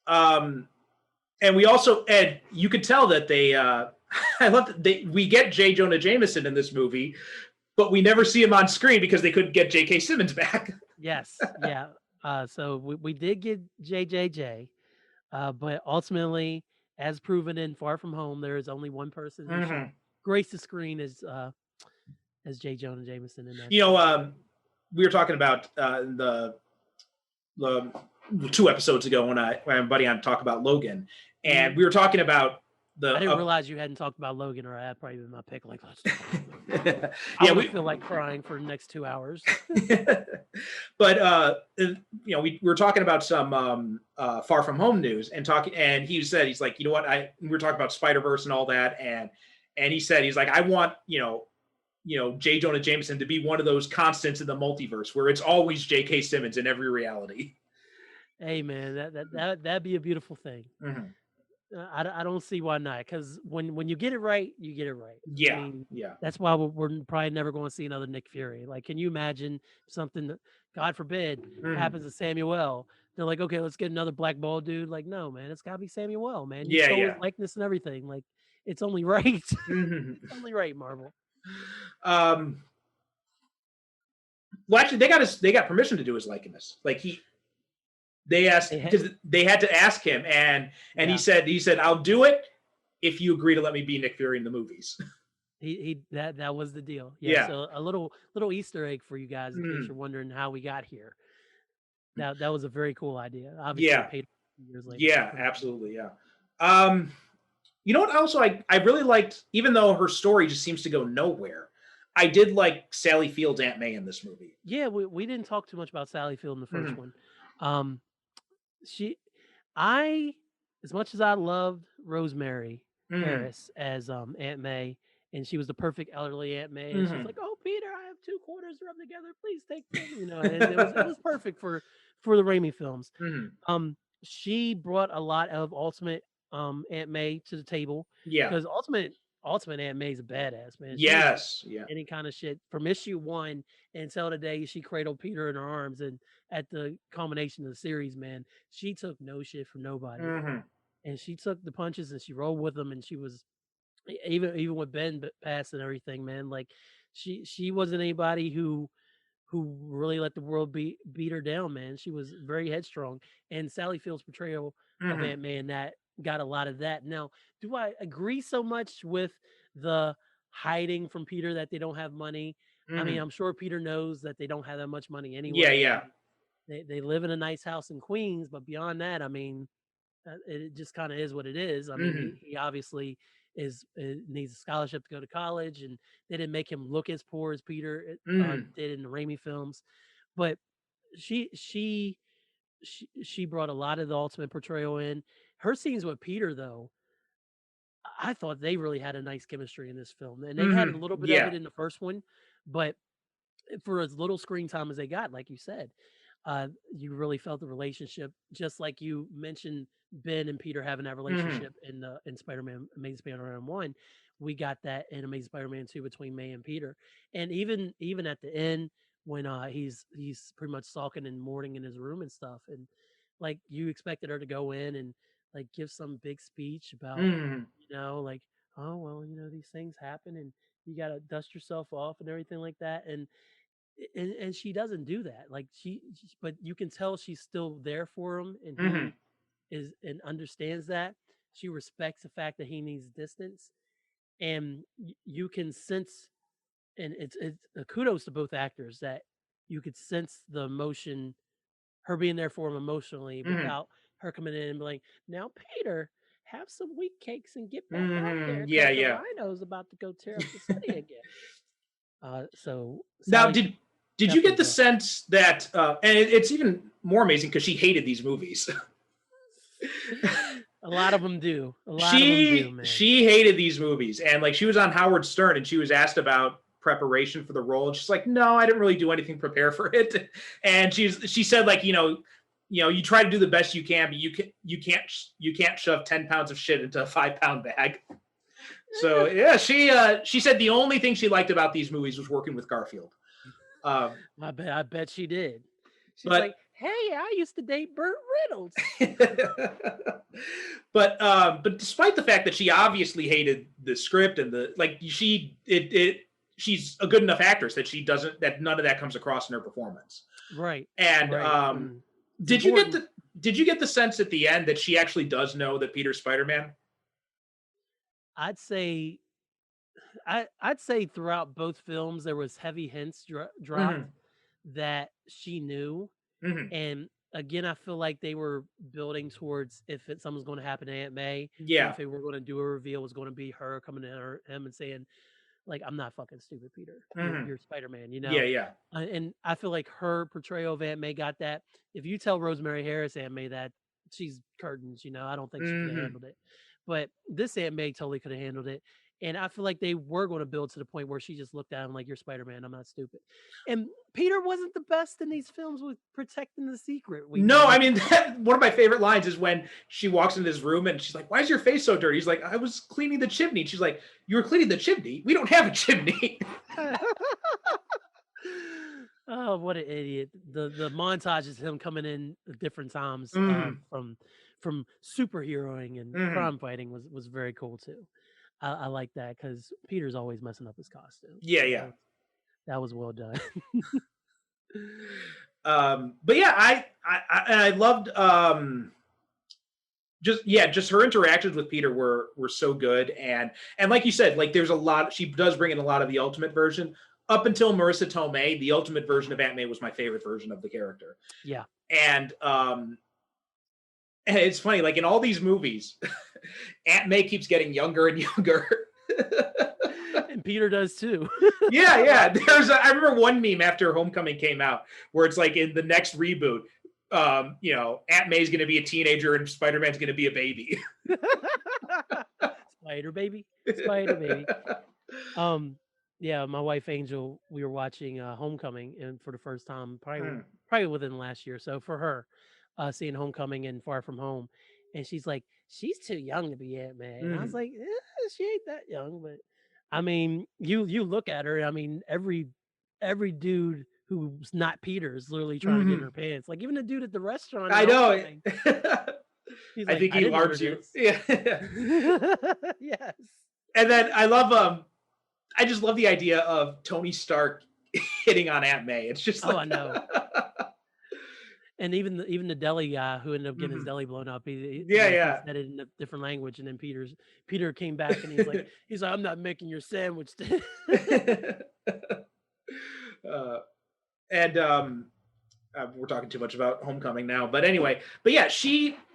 And we also, Ed, you could tell that they, I love that we get J. Jonah Jameson in this movie, but we never see him on screen because they couldn't get J.K. Simmons back. Yes, yeah. So we did get JJJ, but ultimately, as proven in Far From Home, there is only one person who should grace the screen as J. Jonah Jameson in that. We were talking about the 2 episodes ago when I had Buddy on to talk about Logan, and we were talking about I didn't realize you hadn't talked about Logan, or I had probably been my pick. Like, I would feel like crying for the next 2 hours. But we were talking about some Far From Home news and he said, he's like, you know what, we were talking about Spider-Verse and all that, and he said, he's like, I want J. Jonah Jameson to be one of those constants in the multiverse where it's always J.K. Simmons in every reality. Hey man, that'd be a beautiful thing. I don't see why not, because when you get it right, you get it right. Yeah, I mean, yeah. That's why we're probably never going to see another Nick Fury. Like, can you imagine something that, God forbid, happens to Samuel? They're like, okay, let's get another black bald dude. Like, no, man, it's got to be Samuel, man. You stole his likeness and everything. Like, it's only right. It's only right, Marvel. Well, actually, they got permission to do his likeness. Like, they asked, because they had to ask him, and he said, I'll do it if you agree to let me be Nick Fury in the movies. That was the deal. Yeah. So a little Easter egg for you guys in case you're wondering how we got here. That was a very cool idea. Obviously, paid years later. Yeah, absolutely. Yeah. You know what? Also, I really liked, even though her story just seems to go nowhere, I did like Sally Field's Aunt May in this movie. Yeah, we didn't talk too much about Sally Field in the first Mhm. one. Um, I as much as I loved Rosemary Mhm. Harris as Aunt May, and she was the perfect elderly Aunt May, and she's Mhm. like, "Oh, Peter, I have 2 quarters rubbed together. Please take them." And it was perfect for the Raimi films. Mhm. She brought a lot of Ultimate Aunt May to the table Yeah. because Ultimate Aunt May's a badass, man. She would take Yes. Yeah. any kind of shit from issue 1 until the day she cradled Peter in her arms, and at the culmination of the series, man, she took no shit from nobody, Mhm. and she took the punches and she rolled with them, and she was even with Ben passed and everything, man. Like she wasn't anybody who really let the world beat her down, man. She was very headstrong, and Sally Field's portrayal of Mhm. Aunt May and that got a lot of that. Now, do I agree so much with the hiding from Peter that they don't have money? I mean, Mhm. I'm sure Peter knows that they don't have that much money Yeah. anyway. I Yeah. mean, they live in a nice house in Queens, but beyond that, I mean, it just kind of is what it is. I mean, Mhm. he obviously needs a scholarship to go to college, and they didn't make him look as poor as Peter Mhm. did in the Raimi films. But she she she brought a lot of the Ultimate portrayal in. Her scenes with Peter, though, I thought they really had a nice chemistry in this film, and they had a Mhm. little bit of Yeah. it in the first one, but for as little screen time as they got, like you said, you really felt the relationship, just like you mentioned Ben and Peter having that Mhm. relationship in Spider-Man, Amazing Spider-Man 1. We got that in Amazing Spider-Man 2 between May and Peter. And even at the end when he's pretty much sulking and mourning in his room and stuff, and like you expected her to go in and like give some big speech about, Mhm. like, oh well, these things happen and you got to dust yourself off and everything like that. And she doesn't do that. Like but you can tell she's still there for him, and he Mhm. is and understands that. She respects the fact that he needs distance, and you can sense, and it's a kudos to both actors that you could sense the emotion, her being there for him emotionally, Mhm. without her coming in and be like, "Now, Peter, have some wheat cakes and get back out Mhm. there Yeah. because the Yeah. rhino's about to go tear up the city again." So Now, Sally did you get definitely the brought. sense that, and it's even more amazing because she hated these movies. A lot of them do. A lot of them do, she man. she hated these movies, and like she was on Howard Stern, and she was asked about preparation for the role, and she's like, "No, I didn't really do anything to prepare for it." And she said like, you try to do the best you can, but you can't shove 10 pounds of shit into a 5 pound bag. So yeah, she said the only thing she liked about these movies was working with Garfield. Um, I bet she did. She's but like, "Hey, I used to date Burt Reynolds." but despite the fact that she obviously hated the script and the like, she's a good enough actress that none of that comes across in her performance. Right, And right. And it's did you get important. the did you get the sense at the end that she actually does know that Peter's Spider-Man? I'd say I'd say throughout both films there was heavy hints dropped Mm-hmm. that she knew. Mm-hmm. And again, I feel like they were building towards if something's going to happen to Aunt May, or Yeah. if they were going to do a reveal, was going to be her coming to him and saying, like, "I'm not fucking stupid, Peter. You're Mm-hmm. you're Spider-Man," Yeah. Yeah. And I feel like her portrayal of Aunt May got that. If you tell Rosemary Harris Aunt May that, she's curtains, I don't think she could have Mm-hmm. handled it. But this Aunt May totally could have handled it. And I feel like they were going to build to the point where she just looked at him like, "You're Spider-Man. I'm not stupid." And Peter wasn't the best in these films with protecting the secret. We No, I know. mean one of my favorite lines is when she walks into this room and she's like, "Why is your face so dirty?" He's like, "I was cleaning the chimney." She's like, "You were cleaning the chimney? We don't have a chimney." Oh, what an idiot! The montage is him coming in at different times Mm-hmm. from superheroing and Mm-hmm. crime fighting was very cool too. I like that because Peter's always messing up his costume, Yeah, so yeah. that was well done. But yeah, I loved just her interactions with Peter were so good, and like you said, like there's a lot, she does bring in a lot of the Ultimate version. Up until Marissa Tomei, the Ultimate version of Aunt May was my favorite version of the character. Yeah, And it's funny, like in all these movies, Aunt May keeps getting younger and younger. Peter does too. Yeah. I remember one meme after Homecoming came out where it's like in the next reboot, Aunt May's going to be a teenager and Spider-Man's going to be a baby. Spider baby. Yeah, my wife Angel, we were watching Homecoming, and for the first time, probably within the last year or so, for her, seeing Homecoming and Far From Home, and she's like, she's too young to be Aunt May, and I was like, she ain't that young, but I mean, you look at her, I mean, every dude who's not Peter is literally trying to get in her pants, like even the dude at the restaurant. I know. He's I like, think he loves you. Yeah. Yes. And then I just love the idea of Tony Stark hitting on Aunt May. It's just like, I know. And even the deli guy who ended up getting his deli blown up, he said it in a different language, and then Peter came back and he's like, I'm not making your sandwich. We're talking too much about Homecoming now, but anyway, yeah,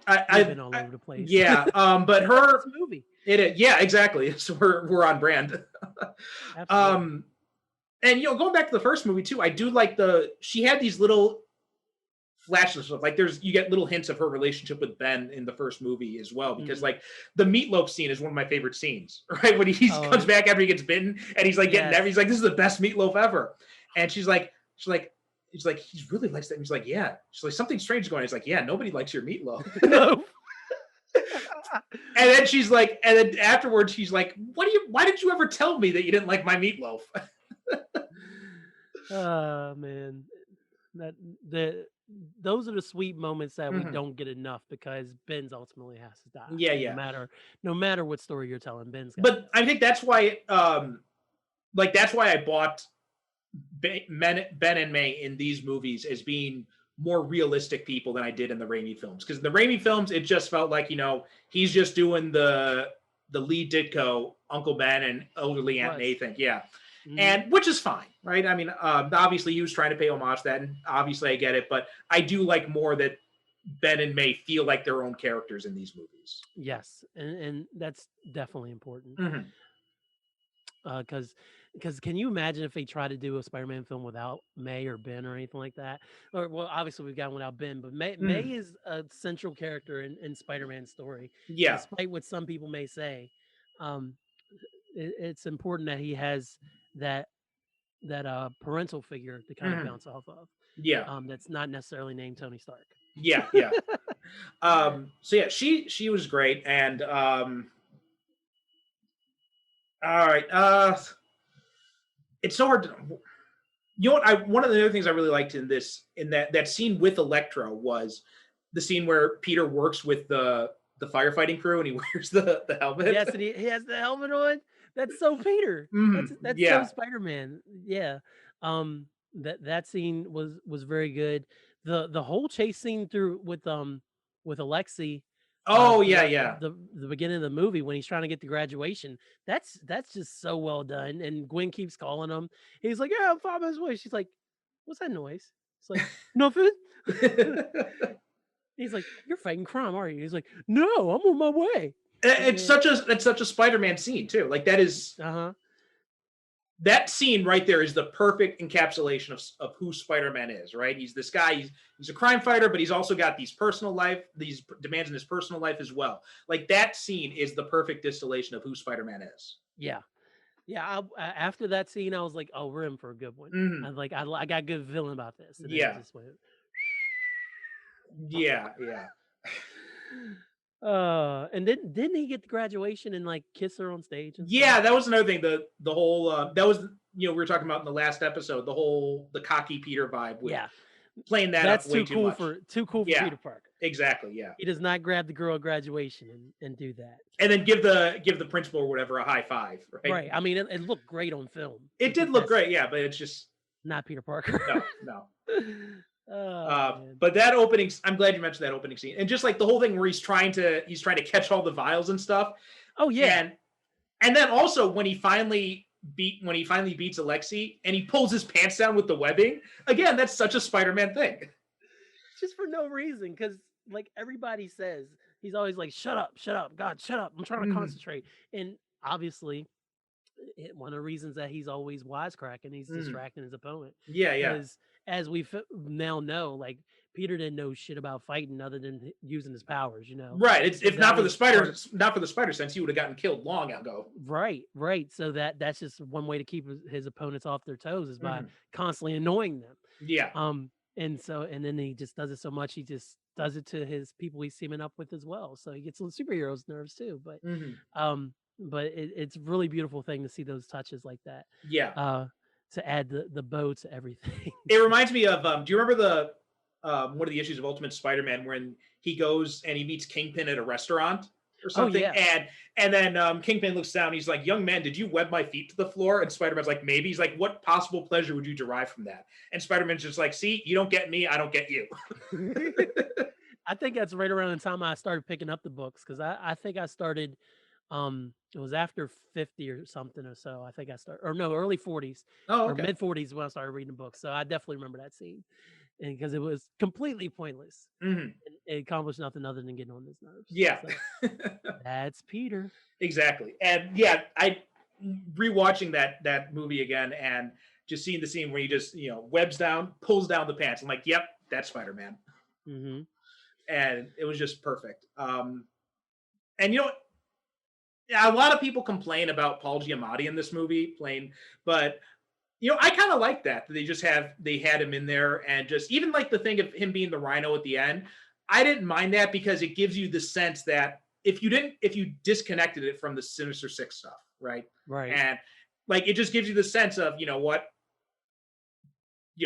I've been all over the place. Yeah, but her it's a movie. It is, yeah, exactly. So we're on brand. And going back to the first movie too, I do like she had these little flashes of like you get little hints of her relationship with Ben in the first movie as well, because like the meatloaf scene is one of my favorite scenes, right? When he comes back after he gets bitten and he's like getting he's like, this is the best meatloaf ever, and he's like he really likes that. And he's like, yeah. She's like, something strange is going on. He's like, yeah, nobody likes your meatloaf. No. And then she's like, and then afterwards she's like, why did you ever tell me that you didn't like my meatloaf? Oh man, those are the sweet moments that we don't get enough, because Ben's ultimately has to die. Yeah. No matter what story you're telling, Ben's. But I think that's why, that's why I bought Ben and May in these movies as being more realistic people than I did in the Raimi films. Because in the Raimi films, it just felt like, he's just doing the lead Ditko, Uncle Ben and elderly Aunt May thing. Yeah. And which is fine, right? I mean, obviously he was trying to pay homage to that, and obviously I get it, but I do like more that Ben and May feel like their own characters in these movies. Yes, and that's definitely important. Because can you imagine if they try to do a Spider-Man film without May or Ben or anything like that? Or, well, obviously we've got one without Ben, but May is a central character in Spider-Man's story. Yeah. Despite what some people may say, it's important that he has that parental figure to kind of bounce off of. Yeah. That's not necessarily named Tony Stark. Yeah. So yeah, she was great, and all right. It's so hard to, one of the other things I really liked in that scene with Electro was the scene where Peter works with the firefighting crew and he wears the helmet. Yes, and he has the helmet on. That's so Peter. That's so Spider-Man. Yeah. That scene was very good. The whole chase scene through with Alexi. The beginning of the movie when he's trying to get the graduation. That's just so well done. And Gwen keeps calling him. He's like, yeah, I'm 5 minutes away. She's like, what's that noise? It's like, nothing. He's like, you're fighting crime, are you? He's like, no, I'm on my way. It's such a Spider-Man scene too. Like that is that scene right there is the perfect encapsulation of who Spider-Man is, right? He's this guy, he's a crime fighter, but he's also got these demands in his personal life as well. Like that scene is the perfect distillation of who Spider-Man is. Yeah. Yeah, after that scene, I was like, "Oh, we're in for a good one." I was like, I got a good feeling about this. And yeah. Just went, yeah. And then didn't he get the graduation and like kiss her on stage? And stuff? That was another thing. The whole that was we were talking about in the last episode. The cocky Peter vibe. With playing that's up way too much. Too cool for Peter Parker. Exactly. Yeah. He does not grab the girl at graduation and do that. And then give the principal or whatever a high five. Right. I mean, it looked great on film. It did look great. Yeah, but it's just not Peter Parker. No. But that opening, I'm glad you mentioned that opening scene, and just like the whole thing where he's trying to catch all the vials and stuff. Oh yeah. And then also when he finally beats Alexi and he pulls his pants down with the webbing. Again, that's such a Spider-Man thing. Just for no reason, because like everybody says, he's always like, shut up, God, shut up. I'm trying to concentrate. And obviously one of the reasons that he's always wisecracking. He's distracting his opponent. Yeah, yeah. Because as we now know, like Peter didn't know shit about fighting other than using his powers. Right. It's So if that not for the was spider, part of- not for the spider sense, he would have gotten killed long ago. Right. So that's just one way to keep his opponents off their toes is by Mhm. constantly annoying them. Yeah. And then he just does it so much, he just does it to his people he's teaming up with as well. So he gets on the superheroes' nerves too. But it's a really beautiful thing to see those touches like that. Yeah. To add the bow to everything. It reminds me of do you remember the one of the issues of Ultimate Spider-Man when he goes and he meets Kingpin at a restaurant or something, yeah. and then Kingpin looks down, he's like, "Young man, did you web my feet to the floor?" And Spider-Man's like, "Maybe." He's like, "What possible pleasure would you derive from that?" And Spider-Man's just like, "See, you don't get me, I don't get you." I think that's right around the time I started picking up the books, because I think I started it was after 50 or something or so. I think I started, or no, early 40s Oh, or okay. mid 40s when I started reading the books. So I definitely remember that scene, and because it was completely pointless. Mhm. It accomplished nothing other than getting on his nerves. Yeah. So, that's Peter. Exactly. And yeah, I rewatching that movie again and just seeing the scene where he just, webs down, pulls down the pants. I'm like, "Yep, that's Spider-Man." Mm-hmm. And it was just perfect. And a lot of people complain about Paul Giamatti in this movie playing, but I kind of like that they had him in there, and just even like the thing of him being the Rhino at the end. I didn't mind that because it gives you the sense that if you disconnected it from the Sinister Six stuff, right? Right. And like it just gives you the sense of,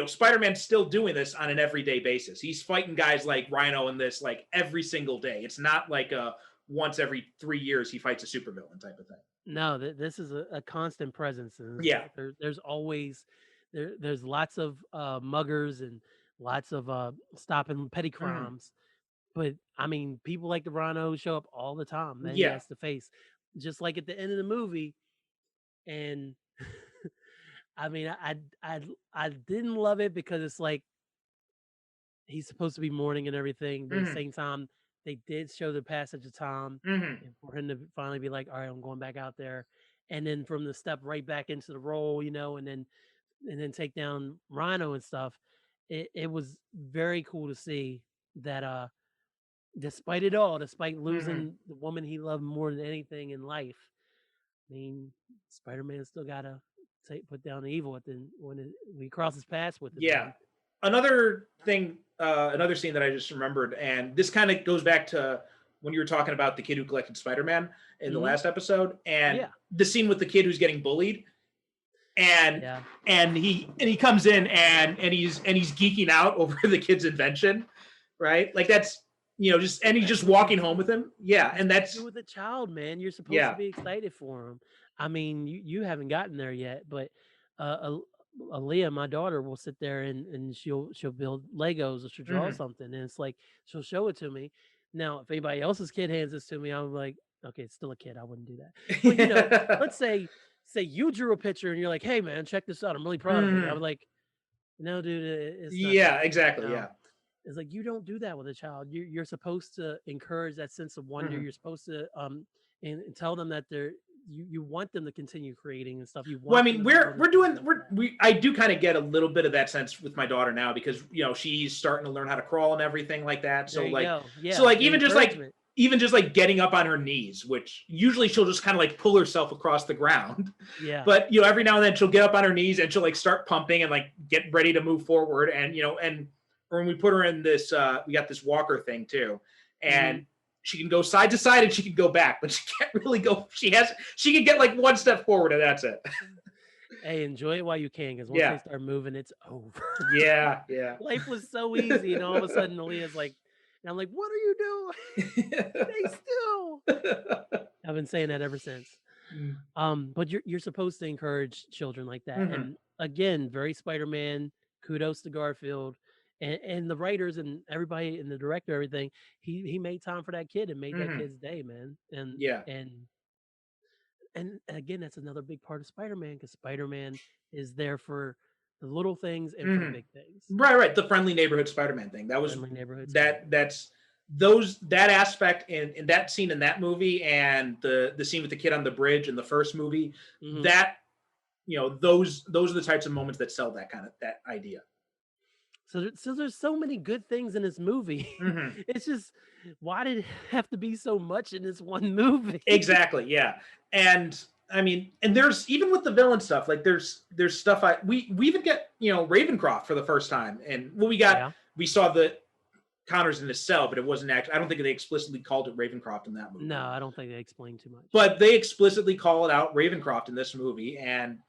Spider-Man's still doing this on an everyday basis. He's fighting guys like Rhino in this like every single day. It's not like a once every 3 years he fights a supervillain type of thing. No, this is a constant presence. And Yeah. there's always there's lots of muggers and lots of stopping petty crimes. But I mean, people like the Rhino show up all the time that he Yeah. has to face, just like at the end of the movie. And I mean, I didn't love it because it's like he's supposed to be mourning and everything, but at the same time, they did show the passage of time, and for him to finally be like, "All right, I'm going back out there," and then from the step right back into the role, and then take down Rhino and stuff. It was very cool to see that despite it all, despite losing the woman he loved more than anything in life, I mean, Spider-Man still gotta put down the evil when he crosses paths with it. Yeah. Man. Another thing, another scene that I just remembered, and this kind of goes back to when you were talking about the kid who collected Spider-Man in the last episode, and the scene with the kid who's getting bullied, and he comes in and he's geeking out over the kid's invention, right? Like that's he's just walking home with him, and that's with a child, man. You're supposed to be excited for him. I mean, you haven't gotten there yet, but Aaliyah, my daughter, will sit there and she'll build Legos or she'll draw something, and it's like she'll show it to me. Now, if anybody else's kid hands this to me, I'm like, okay, it's still a kid. I wouldn't do that. But let's say you drew a picture and you're like, hey man, check this out. I'm really proud of it. I was like, no, dude, it's not exactly. It's like you don't do that with a child. You're supposed to encourage that sense of wonder. You're supposed to and tell them that you want them to continue creating and stuff. Well, I mean, I do kind of get a little bit of that sense with my daughter now because she's starting to learn how to crawl and everything like that. So even just like getting up on her knees, which usually she'll just kind of like pull herself across the ground. Yeah. But every now and then she'll get up on her knees and she'll like start pumping and like get ready to move forward. And and when we put her in this, we got this walker thing too, and she can go side to side and she can go back, but she can't really go. She can get like one step forward and that's it. Hey, enjoy it while you can, because once they start moving, it's over. Yeah. Life was so easy, and all of a sudden, Aaliyah's like, and I'm like, what are you doing? Stay still. I've been saying that ever since. But you're supposed to encourage children like that, and again, very Spider-Man. Kudos to Garfield. And the writers and everybody and the director, everything, he made time for that kid and made that kid's day, man. And again, that's another big part of Spider-Man, because Spider-Man is there for the little things and for the big things. Right. The friendly neighborhood Spider-Man thing. That was friendly neighborhood. That's that aspect in that scene in that movie, and the scene with the kid on the bridge in the first movie, that those are the types of moments that sell that idea. So there's so many good things in this movie. It's just, why did it have to be so much in this one movie? Exactly, yeah. And I mean, and there's even with the villain stuff, like there's stuff we even get Ravencroft for the first time, and we saw the Connor's in his cell, but it wasn't actually. I don't think they explicitly called it Ravencroft in that movie. No, I don't think they explained too much. But they explicitly call it out Ravencroft in this movie, and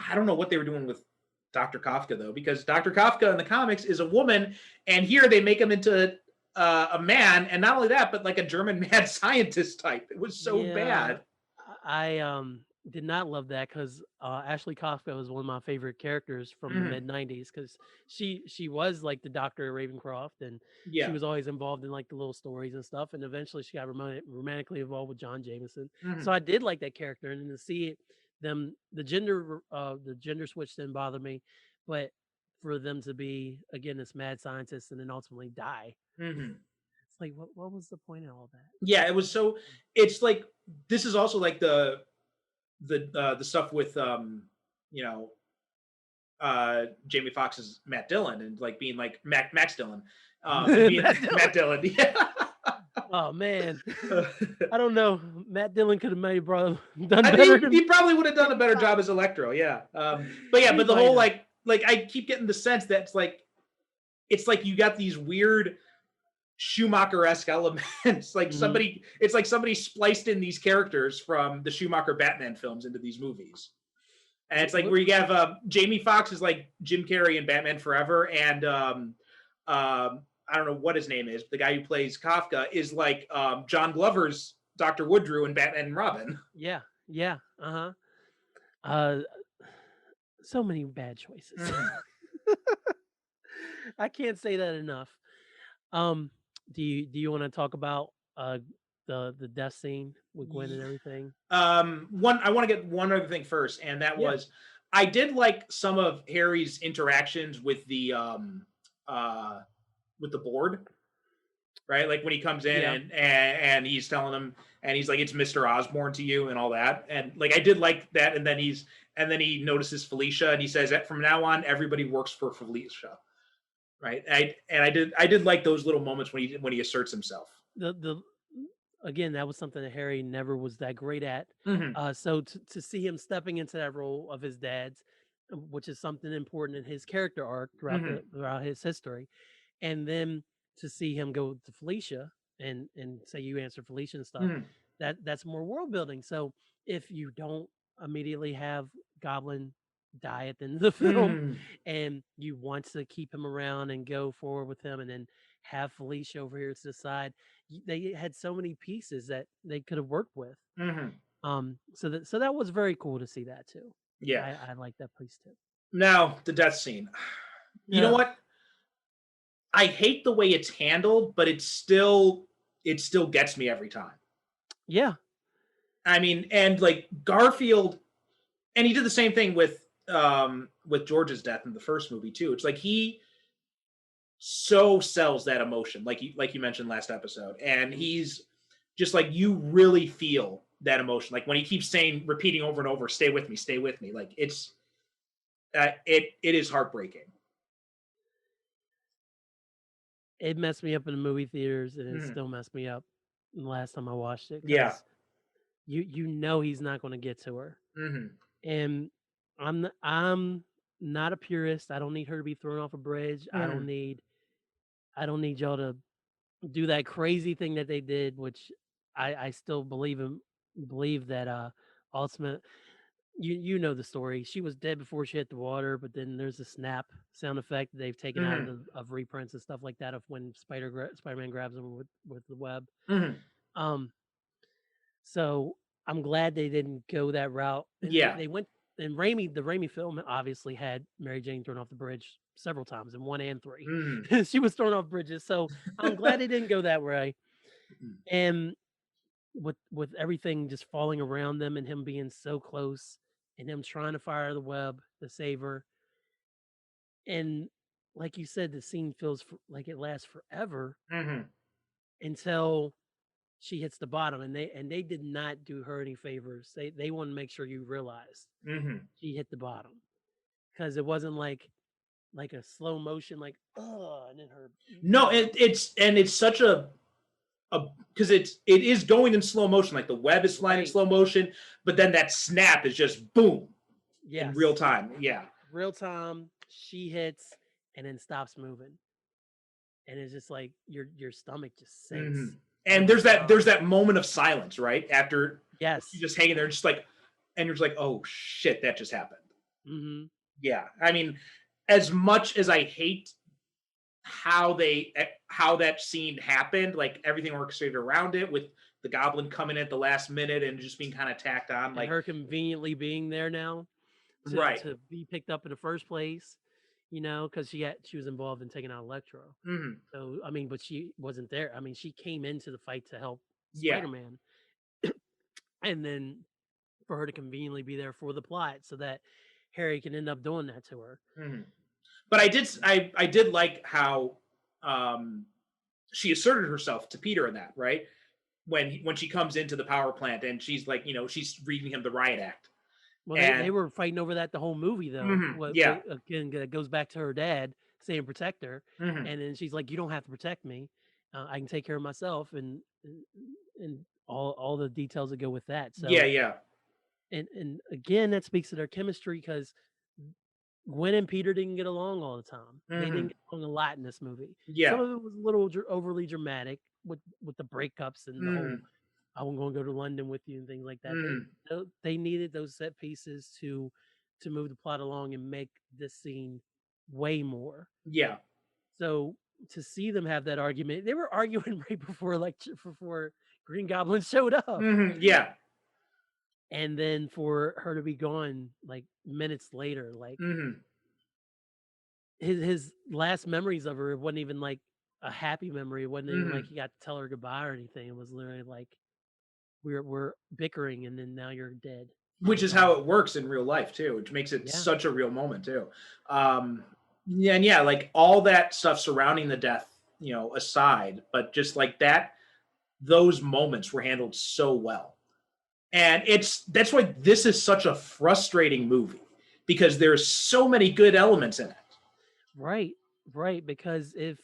I don't know what they were doing with Dr. Kafka though, because Dr. Kafka in the comics is a woman, and here they make him into a man, and not only that, but like a German mad scientist type. It was so bad. I did not love that because Ashley Kafka was one of my favorite characters from the mid '90s, because she was like the Dr. Ravencroft, and she was always involved in like the little stories and stuff, and eventually she got romantically involved with John Jameson. So I did like that character, and then to see the gender switch didn't bother me, but for them to be again this mad scientist and then ultimately die, it's like, what was the point of all that? Yeah, it was so. It's like, this is also like the stuff with Jamie Foxx's Matt Dillon, and like being like Max Dillon, Matt Dillon. Yeah. Oh man, I don't know. Matt Dillon could have done better. I think he probably would have done a better job as Electro. Yeah, but the whole like I keep getting the sense that it's like you got these weird Schumacher-esque elements. Like it's like somebody spliced in these characters from the Schumacher Batman films into these movies. And it's like where you have Jamie Foxx is like Jim Carrey in Batman Forever, and I don't know what his name is, but the guy who plays Kafka is like John Glover's Dr. Woodrue in Batman and Robin. Yeah. So many bad choices. I can't say that enough. Do you want to talk about the death scene with Gwen and everything? I want to get one other thing first, and that was, I did like some of Harry's interactions with the board, right? Like when he comes in and he's telling them, and he's like, "It's Mr. Osborn to you," and all that, and like I did like that. And then he notices Felicia, and he says that from now on everybody works for Felicia. Right. I did like those little moments when he asserts himself. Again, that was something that Harry never was that great at. So to see him stepping into that role of his dad's, which is something important in his character arc throughout his history, and then to see him go to Felicia and say, "You answer Felicia" and stuff, that's more world building. So if you don't immediately have Goblin die at the end of the film, and you want to keep him around and go forward with him, and then have Felicia over here to the side, they had so many pieces that they could have worked with. So that was very cool to see that too. Yeah, I like that piece too. Now the death scene, you know what? I hate the way it's handled, but it still gets me every time. Yeah, I mean, and like Garfield, and he did the same thing with George's death in the first movie too. It's like he so sells that emotion, like you mentioned last episode, and he's just like, you really feel that emotion, like when he keeps repeating over and over, "Stay with me," like it's it is heartbreaking. It messed me up in the movie theaters, and it still messed me up the last time I watched it. Yeah, you know he's not going to get to her, and I'm not a purist. I don't need her to be thrown off a bridge. I don't need y'all to do that crazy thing that they did, which I still believe that ultimate. You know the story. She was dead before she hit the water, but then there's a snap sound effect that they've taken out of reprints and stuff like that of when Spider-Man grabs him with the web. So I'm glad they didn't go that route. And they went. And the Raimi film obviously had Mary Jane thrown off the bridge several times in 1 and 3. She was thrown off bridges. So I'm glad they didn't go that way. And with everything just falling around them and him being so close and him trying to fire the web to save her. And like you said, the scene feels like it lasts forever Mm-hmm. until she hits the bottom, and they did not do her any favors. They want to make sure you realize Mm-hmm. she hit the bottom, because it wasn't like a slow motion, like and then her. No, it's such a because it is going in slow motion, like the web is flying in Right. slow motion, but then that snap is just boom in Yes, real time. Yeah. real time. She hits and then stops moving, and it's just like your stomach just sinks. Mm-hmm. And there's that moment of silence right after she's Yes. just hanging there, just like, and you're just like, oh shit, that just happened. Mm-hmm. Yeah, I mean, as much as I hate how that scene happened, like everything orchestrated around it with the goblin coming at the last minute and just being kind of tacked on, And like, her conveniently being there now right. to be picked up in the first place, because she was involved in taking out Electro. Mm-hmm. So I mean, but she wasn't there. I mean, she came into the fight to help Yeah. Spider-Man, and then for her to conveniently be there for the plot, so that Harry can end up doing that to her. Mm-hmm. But I did like how um, she asserted herself to Peter in that, right? When she comes into the power plant and she's like, she's reading him the riot act. Well, And they were fighting over that the whole movie, though. yeah. Again, that goes back to her dad saying protect her, Mm-hmm. and then she's like, "You don't have to protect me. I can take care of myself," and all the details that go with that. So Yeah. and again, that speaks to their chemistry, because Gwen and Peter didn't get along all the time. They Mm-hmm. didn't get along a lot in this movie. Yeah. Some of it was a little overly dramatic with the breakups and the whole Mm-hmm. I'm going to go to London with you and things like that. Mm-hmm. They needed those set pieces to move the plot along and make this scene way more. Yeah. So to see them have that argument, they were arguing right before Green Goblin showed up, Mm-hmm. Yeah. and then for her to be gone like minutes later, like Mm-hmm. his last memories of her, it wasn't even like a happy memory. It wasn't even Mm-hmm. like he got to tell her goodbye or anything. It was literally like we're bickering, and then now you're dead. Which is how it works in real life too, which makes it Yeah. such a real moment too. Yeah, and yeah, like all that stuff surrounding the death, aside, but just like that, those moments were handled so well. And that's why this is such a frustrating movie, because there's so many good elements in it. Right, because if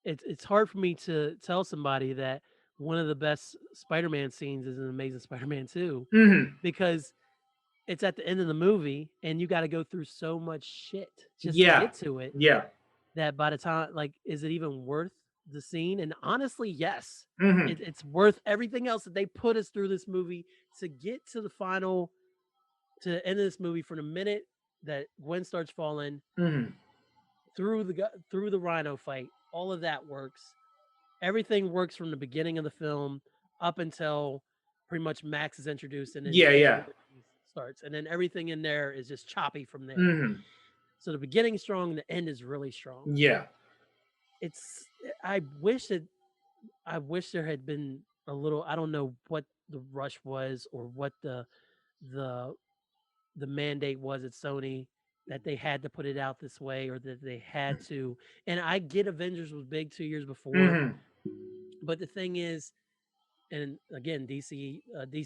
it's hard for me to tell somebody that one of the best Spider-Man scenes is in Amazing Spider-Man 2, Mm-hmm. because it's at the end of the movie and you got to go through so much shit just to Yeah. get to it, Yeah. that by the time, like, is it even worth the scene? And honestly, yes. Mm-hmm. It's worth everything else that they put us through this movie to get to the end of this movie, from the minute that Gwen starts falling Mm-hmm. through the Rhino fight. All of that works. Everything works from the beginning of the film up until pretty much Max is introduced, and then Yeah. starts, and then everything in there is just choppy from there. Mm-hmm. So the beginning's strong, the end is really strong. Yeah. I wish there had been a little, I don't know what the rush was or what the mandate was at Sony, that they had to put it out this way, or that they had to. And I get Avengers was big 2 years before, Mm-hmm. but the thing is, and again, DC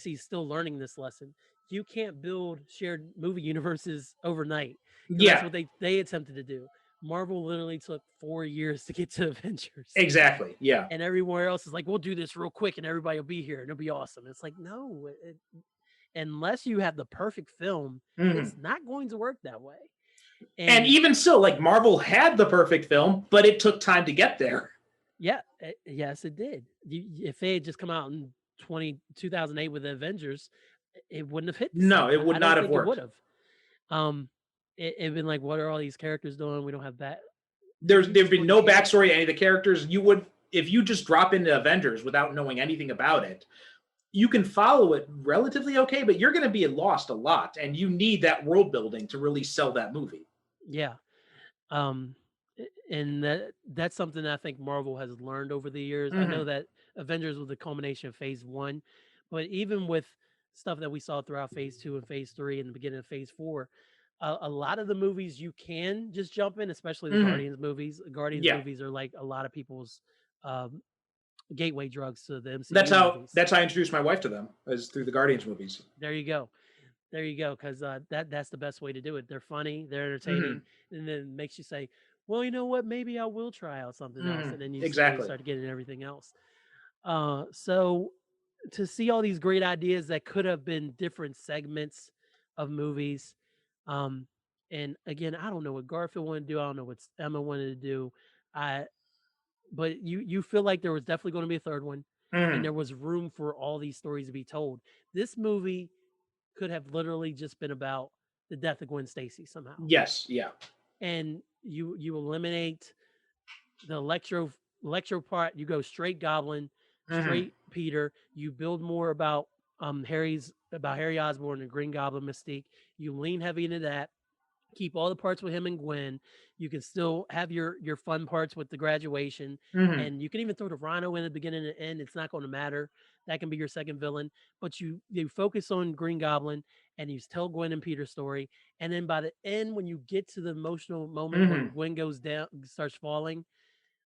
is still learning this lesson. You can't build shared movie universes overnight. Yeah. That's what they attempted to do. Marvel literally took 4 years to get to Avengers. Exactly. Yeah. And everywhere else is like, we'll do this real quick and everybody will be here and it'll be awesome. It's like, no, unless you have the perfect film, it's not going to work that way. And even so, like, Marvel had the perfect film, but it took time to get there. Yeah, yes, it did. If they had just come out in 2008 with the Avengers, it wouldn't have hit. No, it would not have worked. It would have. It'd been like, what are all these characters doing? We don't have that. There've been no backstory to any of the characters. If you just drop into Avengers without knowing anything about it, you can follow it relatively okay, but you're going to be lost a lot, and you need that world building to really sell that movie. Yeah. And that's something that I think Marvel has learned over the years. I know that Avengers was the culmination of Phase 1, but even with stuff that we saw throughout Phase 2 and Phase 3 and the beginning of Phase 4, a lot of the movies you can just jump in, especially the Mhm. Guardians movies. Guardians Yeah. movies are like a lot of people's um, gateway drugs to the That's MCU how movies. that's how I introduced my wife to them, is through the Guardians movies. There you go. There you go. Because that's the best way to do it. They're funny, they're entertaining, Mhm. and then it makes you say, "Well, you know what? Maybe I will try out something else." Mhm. And then you slowly Exactly. start getting everything else. So to see all these great ideas that could have been different segments of movies, um, and again, I don't know what Garfield wanted to do. I don't know what Emma wanted to do. I but you feel like there was definitely going to be a third one, and Mhm. there was room for all these stories to be told. This movie could have literally just been about the death of Gwen Stacy somehow, Yes. Yeah. and you eliminate the electro part. You go straight Goblin, Mhm. straight Peter. You build more about Harry Osborn and Green Goblin mystique. You lean heavy into that. Keep all the parts with him and Gwen. You can still have your fun parts with the graduation, Mhm. and you can even throw the Rhino in the beginning and end. It's not going to matter. That can be your second villain, but you focus on Green Goblin and you tell Gwen and Peter's story. And then by the end, when you get to the emotional moment when Mhm. Gwen goes down, starts falling,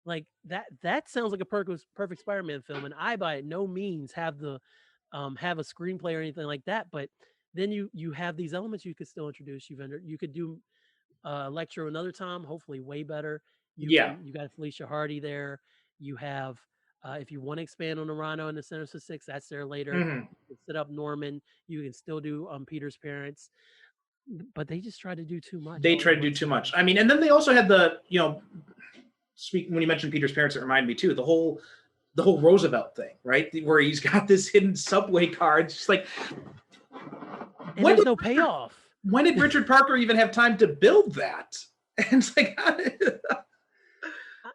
like that sounds like a perfect Spider-Man film. And I by no means have a screenplay or anything like that, but then you have these elements you could still introduce. You could do Electro another time, hopefully way better. Yeah. You got Felicia Hardy there. You have if you want to expand on the Rhino and the Sinister Six, that's there later. Mhm. You can set up Norman. You can still do Peter's parents, but they just try to do too much They all try in to do one too much. story. I mean, and then they also had the, speaking when you mentioned Peter's parents, it reminded me too, the whole Roosevelt thing, right? Where he's got this hidden subway card. It's just like, And when there's did no Richard, payoff. when did Richard Parker even have time to build that? And it's like,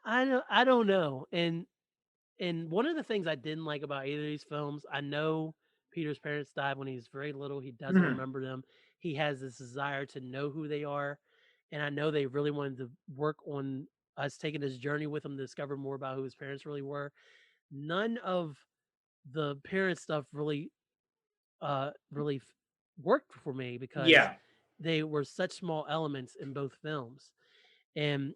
I don't know. And one of the things I didn't like about either of these films, I know Peter's parents died when he was very little. He doesn't Mhm. remember them. He has this desire to know who they are. And I know they really wanted to work on us taking this journey with him to discover more about who his parents really were. None of the parent stuff really worked for me because Yeah, they were such small elements in both films. And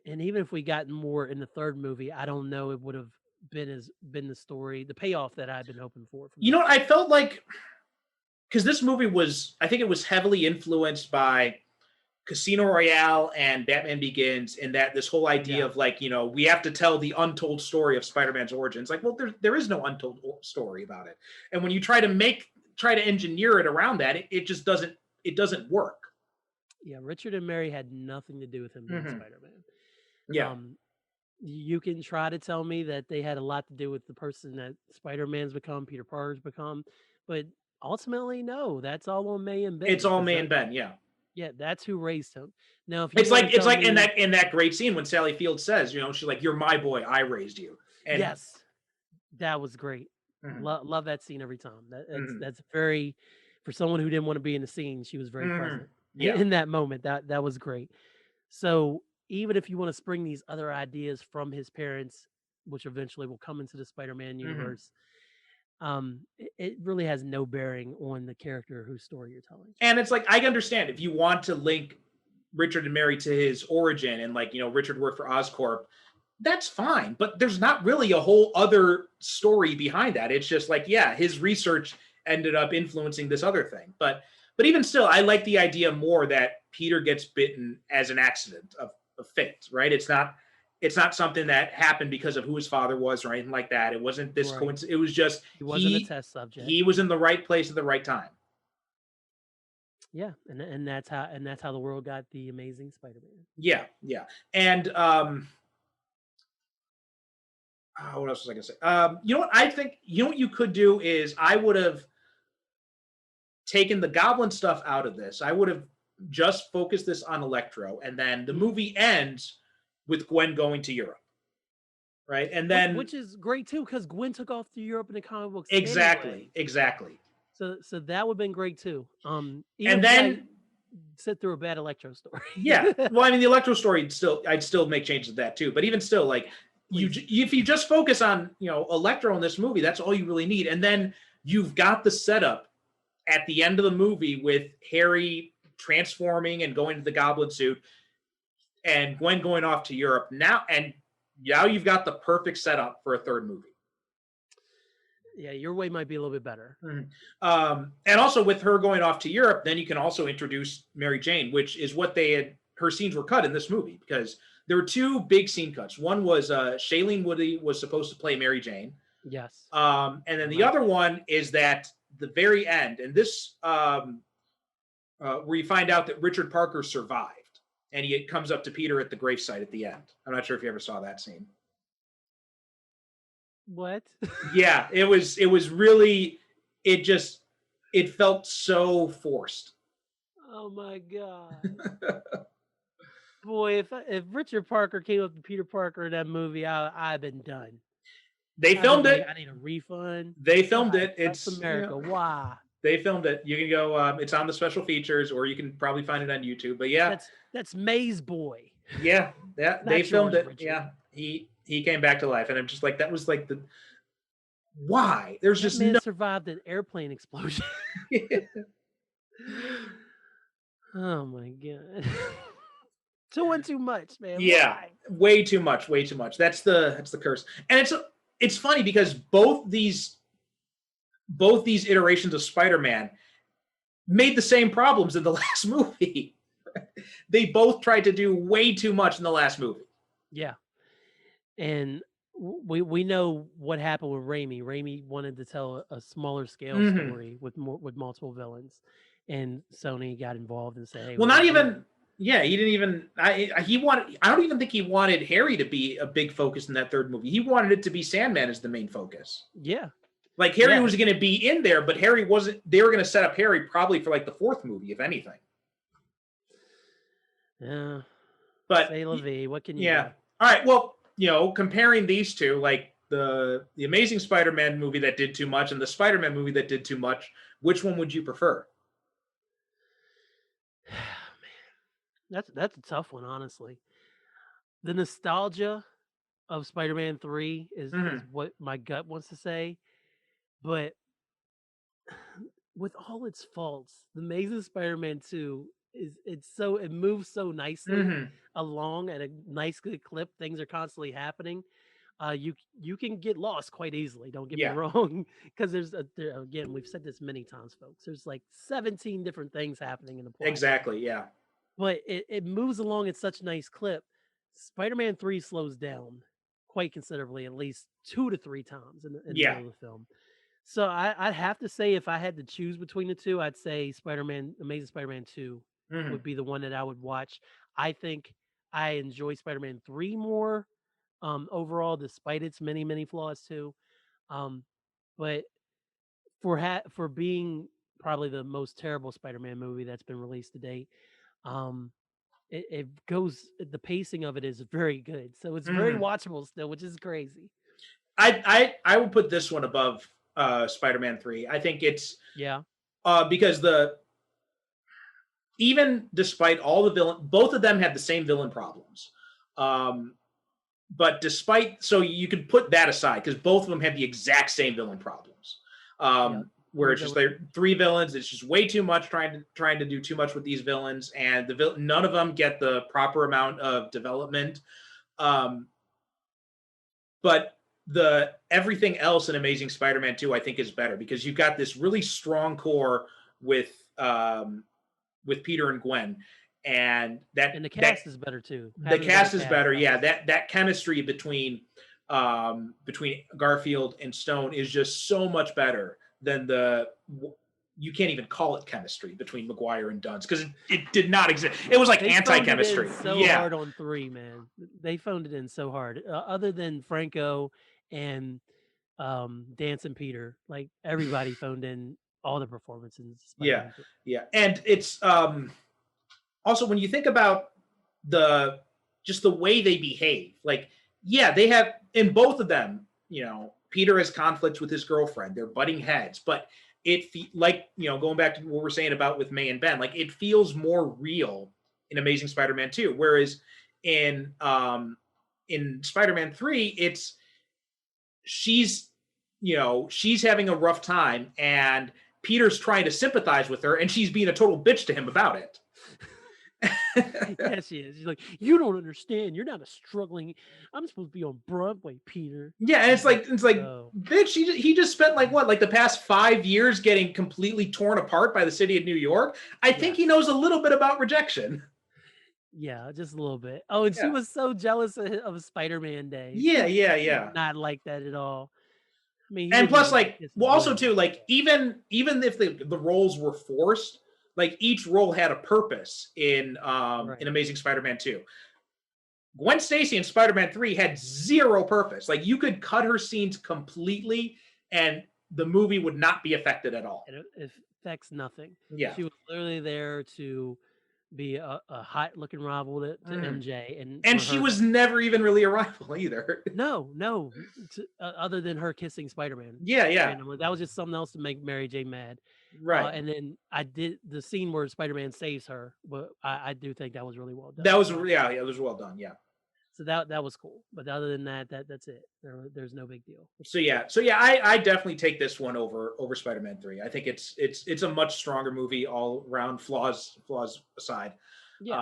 and even if we got more in the third movie, I don't know it would have been the story, the payoff that I'd been hoping for from you these know what? I films. felt like, because this movie was, I think it was heavily influenced by Casino Royale and Batman Begins, in that this whole idea Yeah, of like, we have to tell the untold story of Spider-Man's origins. Like, well, there is no untold story about it. And when you try to engineer it around that, it just doesn't work. yeah. Richard and Mary had nothing to do with him being Hmm. Spider-Man. Yeah. Um, you can try to tell me that they had a lot to do with the person that Spider-Man's become, Peter Parker's become, but ultimately, no. That's all on May and It's Ben all because May and Ben, yeah. yeah, that's who raised him. Now, if you It's want like to it's tell like in me, that great scene when Sally Field says, she's like, "You're my boy, I raised you." And yes, that was great. mhm, Love that scene every time. mhm, That's very for someone who didn't want to be in the scene. She was very mhm. present Yeah. in that moment. That was great. So even if you want to spring these other ideas from his parents, which eventually will come into the Spider-Man Mhm. universe, it really has no bearing on the character whose story you're telling. And it's like, I understand if you want to link Richard and Mary to his origin, and like, Richard worked for Oscorp, that's fine. But there's not really a whole other story behind that. It's just like, yeah, his research ended up influencing this other thing. But even still, I like the idea more that Peter gets bitten as an accident of fate, right? It's not something that happened because of who his father was or anything like that. It wasn't this Right. coincidence. It was just He wasn't a he test subject. he was in the right place at the right time. Yeah, and that's how the world got the Amazing Spider-Man. Yeah, yeah. And what else was I gonna say? You know what I think? You know what you could do is, I would have taken the Goblin stuff out of this. I would have just focused this on Electro, and then the Mhm. movie ends with Gwen going to Europe, right? And then Which is great too, because Gwen took off to Europe in the comic books exactly, anyway. exactly. So that would have been great too. Even And if we got then sit through a bad Electro story. yeah, well, I mean, the Electro story I'd still make changes to that too. But even still, like, Please. if you just focus on Electro in this movie, that's all you really need. And then you've got the setup at the end of the movie with Harry transforming and going to the goblin suit, and Gwen going off to Europe now you've got the perfect setup for a third movie. Yeah, your way might be a little bit better. And also with her going off to Europe, then you can also introduce Mary Jane, which is what her scenes were cut in this movie, because there were two big scene cuts. One was Shailene Woodley was supposed to play Mary Jane. Yes. And then the other one is that the very end, and this where you find out that Richard Parker survived, and he comes up to Peter at the gravesite at the end. I'm not sure if you ever saw that scene. What? Yeah, it was really, it felt so forced. Oh my God. Boy, if Richard Parker came up to Peter Parker in that movie, I'd been done. They filmed it. I need a refund. They filmed it. It's America. Why? They filmed it. You can go. It's on the special features, or you can probably find it on YouTube. But yeah, that's May's boy. Yeah, they filmed it. Richard. Yeah, he came back to life, and I'm just like, that was like the why. There's just man survived an airplane explosion. Oh my God. Too much, man. Yeah, why? way too much. That's the curse, and it's funny because both these iterations of Spider-Man made the same problems in the last movie. They both tried to do way too much in the last movie. Yeah. And we know what happened with Raimi. Raimi wanted to tell a smaller scale story with multiple villains, and Sony got involved and said, "Hey, well, not even." Yeah, he didn't even. I don't even think he wanted Harry to be a big focus in that third movie. He wanted it to be Sandman as the main focus. Yeah. Like Harry was going to be in there, but Harry wasn't. They were going to set up Harry probably for like the fourth movie, if anything. Yeah. But say la vie, what can you do? All right. Well, comparing these two, like the Amazing Spider-Man movie that did too much and the Spider-Man movie that did too much, which one would you prefer? That's a tough one, honestly. The nostalgia of Spider-Man 3 is what my gut wants to say. But with all its faults, The Amazing Spider-Man 2 it moves so nicely along at a nice good clip. Things are constantly happening. You can get lost quite easily, don't get me wrong, because again, we've said this many times, folks. There's like 17 different things happening in the plot. Exactly, yeah. But it moves along at such a nice clip. Spider-Man 3 slows down quite considerably, at least 2 to 3 times in the middle of the film. So I'd have to say, if I had to choose between the two, I'd say Amazing Spider-Man 2 would be the one that I would watch. I think I enjoy Spider-Man 3 more overall, despite its many, many flaws too. But for being probably the most terrible Spider-Man movie that's been released to date, it goes, the pacing of it is very good, so it's very watchable still, which is crazy. I would put this one above Spider-Man 3. I think it's because even despite all the villain, both of them had the same villain problems. But so you could put that aside because both of them had the exact same villain problems. Where it's just like 3 villains. It's just way too much trying to do too much with these villains, and none of them get the proper amount of development. But everything else in Amazing Spider-Man 2, I think, is better because you've got this really strong core with Peter and Gwen, and the cast is better too. The cast is better, yeah. That chemistry between Garfield and Stone is just so much better than you can't even call it chemistry between Maguire and Dunst because it did not exist. It was like anti-chemistry. So hard on 3, man. They phoned it in so hard. Other than Franco and Dancing Peter, like everybody phoned in all the performances. Yeah. And it's also when you think about the way they behave, like they have in both of them, Peter has conflicts with his girlfriend. They're butting heads, but going back to what we're saying about with May and Ben, like it feels more real in Amazing Spider-Man 2, whereas in Spider-Man 3, she's having a rough time and Peter's trying to sympathize with her and she's being a total bitch to him about it. Yeah, she is. She's like, you don't understand. You're not a struggling. I'm supposed to be on Broadway, Peter. Yeah, and it's like, Oh, bitch, he just spent like what, like the past 5 years getting completely torn apart by the city of New York. I think he yes. knows a little bit about rejection. Yeah, just a little bit. Oh, and she Yeah. was so jealous of Spider-Man Day. Yeah, She did yeah. not like that at all. I mean, he And didn't plus, even get to like, kiss his well, also wound. too, like, even if the roles were forced, like each role had a purpose in Right. Amazing Spider-Man 2. Gwen Stacy in Spider-Man 3 had zero purpose. Like, you could cut her scenes completely and the movie would not be affected at all. It affects nothing. Yeah. She was literally there to be a hot-looking rival to Mhm. MJ, and And for she her to was never even really a rival either. no, other than her kissing Spider-Man Yeah, yeah. randomly. That was just something else to make Mary J mad. Right. And then I did the scene where Spider-Man saves her, but I do think that was really well done. That was So yeah, it was well done. Yeah. so that was cool. But other than that's it. There's no big deal. So yeah, I definitely take this one over Spider-Man 3. I think it's a much stronger movie all around, flaws aside. Yeah.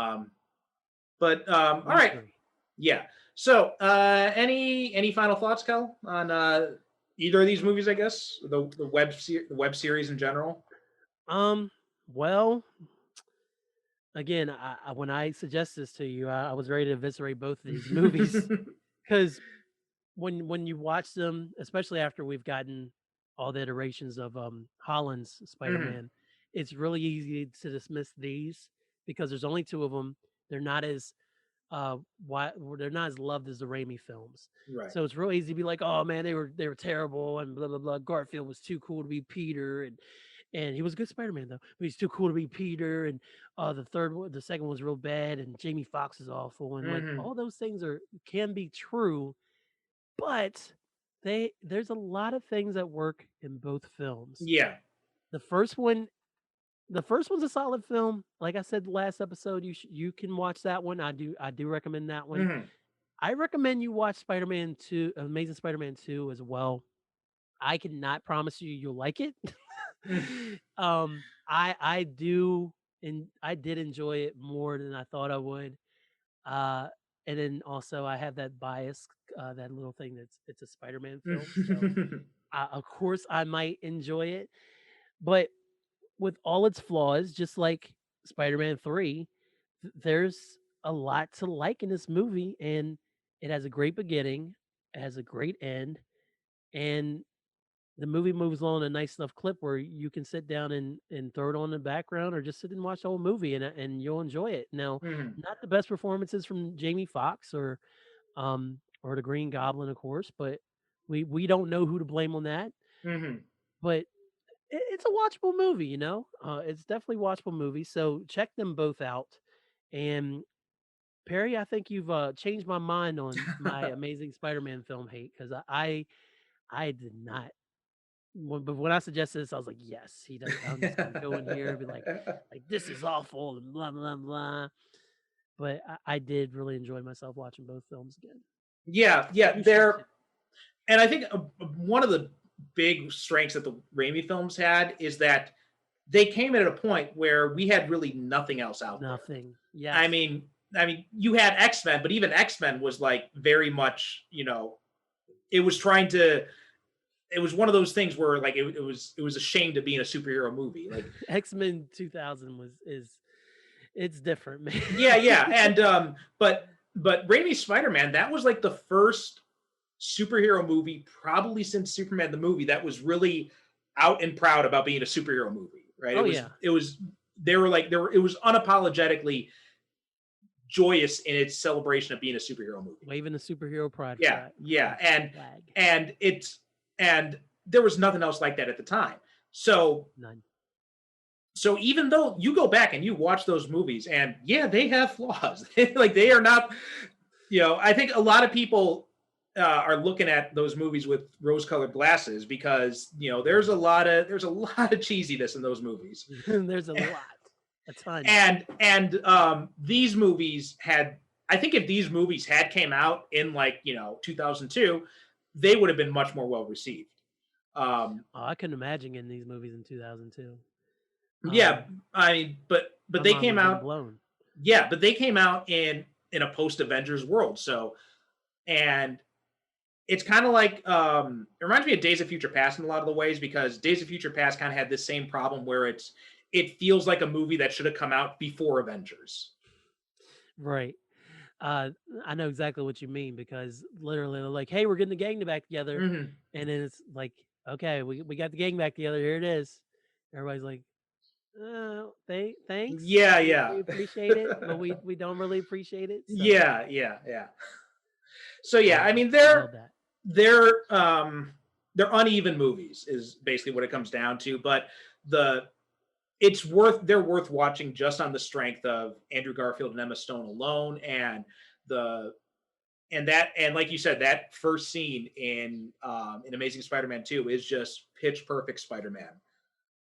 All right. Yeah. So any final thoughts, Kel, on either of these movies? I guess the web series in general. Well, again, when I suggest this to you, I was ready to eviscerate both of these movies because when you watch them, especially after we've gotten all the iterations of Holland's Mhm. Spider-Man, it's really easy to dismiss these because there's only two of them. They're not as they're not as loved as the Raimi films. Right. So it's real easy to be like, oh man, they were terrible and blah blah blah. Garfield was too cool to be Peter, and he was a good Spider-Man though, but he's too cool to be Peter. And the second one was real bad, and Jamie Foxx is awful, and like Mhm. all those things can be true, but there's a lot of things that work in both films. Yeah. The first one, the first one's a solid film. Like I said last episode, you can watch that one. I do recommend that one. Mhm. I recommend you watch Spider-Man 2, Amazing Spider-Man 2 as well. I cannot promise you'll like it. I do, and I did enjoy it more than I thought I would. Uh, and then also I have that bias, that little thing it's a Spider-Man film. So of course I might enjoy it, but with all its flaws, just like Spider-Man 3, there's a lot to like in this movie, and it has a great beginning, it has a great end, and the movie moves along a nice enough clip where you can sit down and throw it on in the background or just sit and watch the whole movie and you'll enjoy it. Now, Mhm. not the best performances from Jamie Foxx or the Green Goblin, of course, but we don't know who to blame on that. Mhm. But it's a watchable movie, you know. It's definitely a watchable movie. So check them both out. And Perry, I think you've changed my mind on my Amazing Spider-Man film hate because I did not. But when I suggested this, I was like, yes, he does. I'm just gonna go in here and be like this is awful and blah blah blah. But I did really enjoy myself watching both films again. Yeah, You should too. and I think one of the big strengths that the Raimi films had is that they came in at a point where we had really nothing else out there. Nothing. I Yes. mean, you had X-Men, but even X-Men was like very much, it was trying to. It was one of those things where like it was ashamed of being a superhero movie. Like X-Men 2000 it's different, man. yeah, and but Raimi's Spider-Man, that was like the first superhero movie probably since Superman the movie that was really out and proud about being a superhero movie, right? Oh yeah. It was it was unapologetically joyous in its celebration of being a superhero movie. Waving the superhero pride Yeah, flag. and there was nothing else like that at the time. So None. so even though you go back and you watch those movies, and yeah, they have flaws. Like they are not, I think a lot of people are looking at those movies with rose-colored glasses because there's a lot of cheesiness in those movies. There's a lot, a ton. And these movies had, I think if these movies had came out in 2002, they would have been much more well received. I couldn't imagine getting these movies in 2002. Yeah, I mean, but they came out. blown. Yeah, but they came out in a post-Avengers world. So, and it's kind of like it reminds me of Days of Future Past in a lot of the ways, because Days of Future Past kind of had this same problem where it feels like a movie that should have come out before Avengers. Right. I know exactly what you mean, because literally they're like, hey, we're getting the gang back together. Mhm. And then it's like, okay, we got the gang back together. Here it is. Everybody's like, thanks. Yeah, We yeah. appreciate it, but we don't really appreciate it. So, Yeah. So yeah, I mean I love that. they're uneven movies is basically what it comes down to, but they're worth watching just on the strength of Andrew Garfield and Emma Stone alone, and like you said, that first scene in Amazing Spider-Man 2 is just pitch perfect Spider-Man.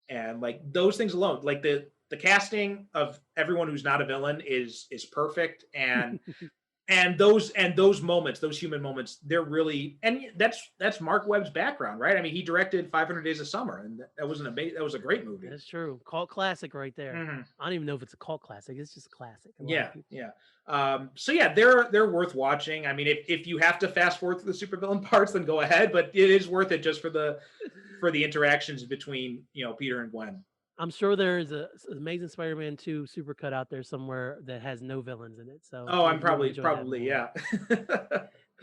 And like those things alone, like the casting of everyone who's not a villain is perfect, and those moments, those human moments, they're really, and that's Mark Webb's background, right? I mean, he directed 500 Days of Summer, and that was a great movie. That's true. Cult classic right there. Mhm. I don't even know if it's a cult classic. It's just a classic. Yeah. So yeah, they're worth watching. I mean, if you have to fast forward through the supervillain parts, then go ahead, but it is worth it just for the interactions between Peter and Gwen. I'm sure there's a Amazing Spider-Man 2 supercut out there somewhere that has no villains in it. So I'm probably yeah.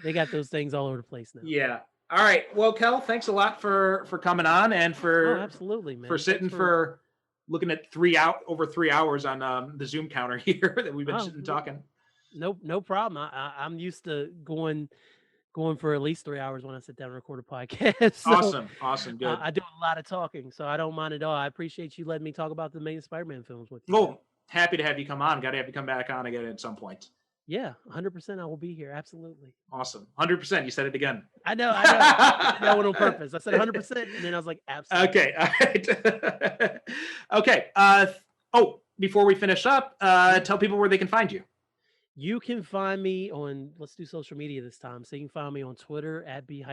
They got those things all over the place now. Yeah. All right. Well, Kel, thanks a lot for coming on, and for absolutely, man. for sitting for looking at over 3 hours on the Zoom counter here that we've been sitting talking. No problem. I'm used to going for at least 3 hours when I sit down and record a podcast. So, Awesome. Good. I do a lot of talking, so I don't mind at all. I appreciate you letting me talk about the Amazing Spider-Man films with you. Well, happy to have you come on. Got to have you come back on again at some point. Yeah, 100%. I will be here. Absolutely. Awesome. 100%. You said it again. I know. That went on purpose. I said 100%, and then I was like, absolutely. Okay. All right. Okay. Before we finish up, tell people where they can find you. You can find me on, let's do social media this time. So you can find me on Twitter at B-.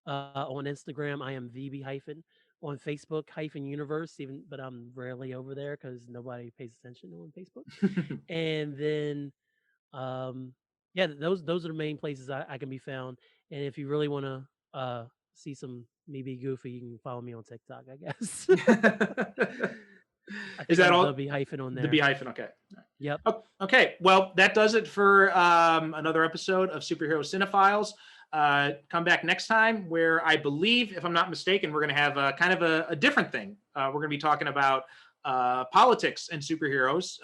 On Instagram, I am VB-. On Facebook, Universe, but I'm rarely over there because nobody pays attention on Facebook. And then, those are the main places I can be found. And if you really want to see some me be goofy, you can follow me on TikTok, I guess. Is that all? The B- on there. The B-. Okay. Yep. Okay. Well, that does it for another episode of Superhero Cinephiles. Come back next time, where I believe, if I'm not mistaken, we're going to have kind of a different thing. We're going to be talking about politics and superheroes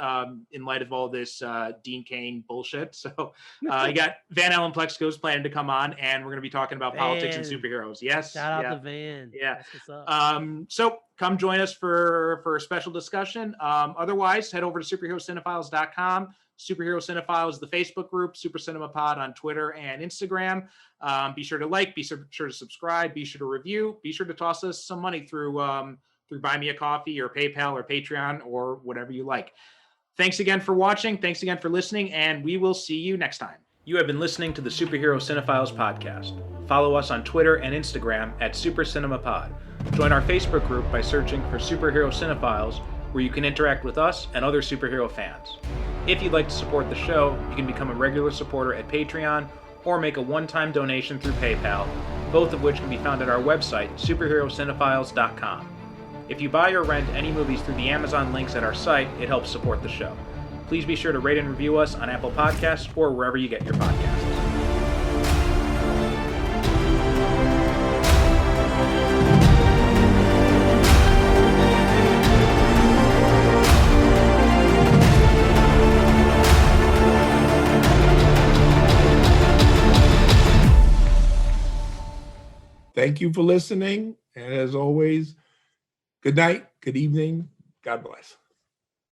in light of all this Dean Cain bullshit. So you got Van Allen Plexco's planning to come on, and we're going to be talking about politics and superheroes. Yes. Shout out to Van. Yeah. That's what's up. So come join us for a special discussion. Otherwise, head over to superherocinephiles.com. Superhero Cinephiles, the Facebook group, Super Cinema Pod on Twitter and Instagram. Be sure to like, be sure to subscribe, be sure to review, be sure to toss us some money through Buy Me a Coffee or PayPal or Patreon or whatever you like. Thanks again for watching. Thanks again for listening, and we will see you next time. You have been listening to the Superhero Cinephiles podcast. Follow us on Twitter and Instagram at Super Cinema Pod. Join our Facebook group by searching for Superhero Cinephiles, where you can interact with us and other superhero fans. If you'd like to support the show, you can become a regular supporter at Patreon or make a one-time donation through PayPal, both of which can be found at our website, superherocinephiles.com. If you buy or rent any movies through the Amazon links at our site, it helps support the show. Please be sure to rate and review us on Apple Podcasts or wherever you get your podcasts. Thank you for listening. And as always, good night, good evening. God bless.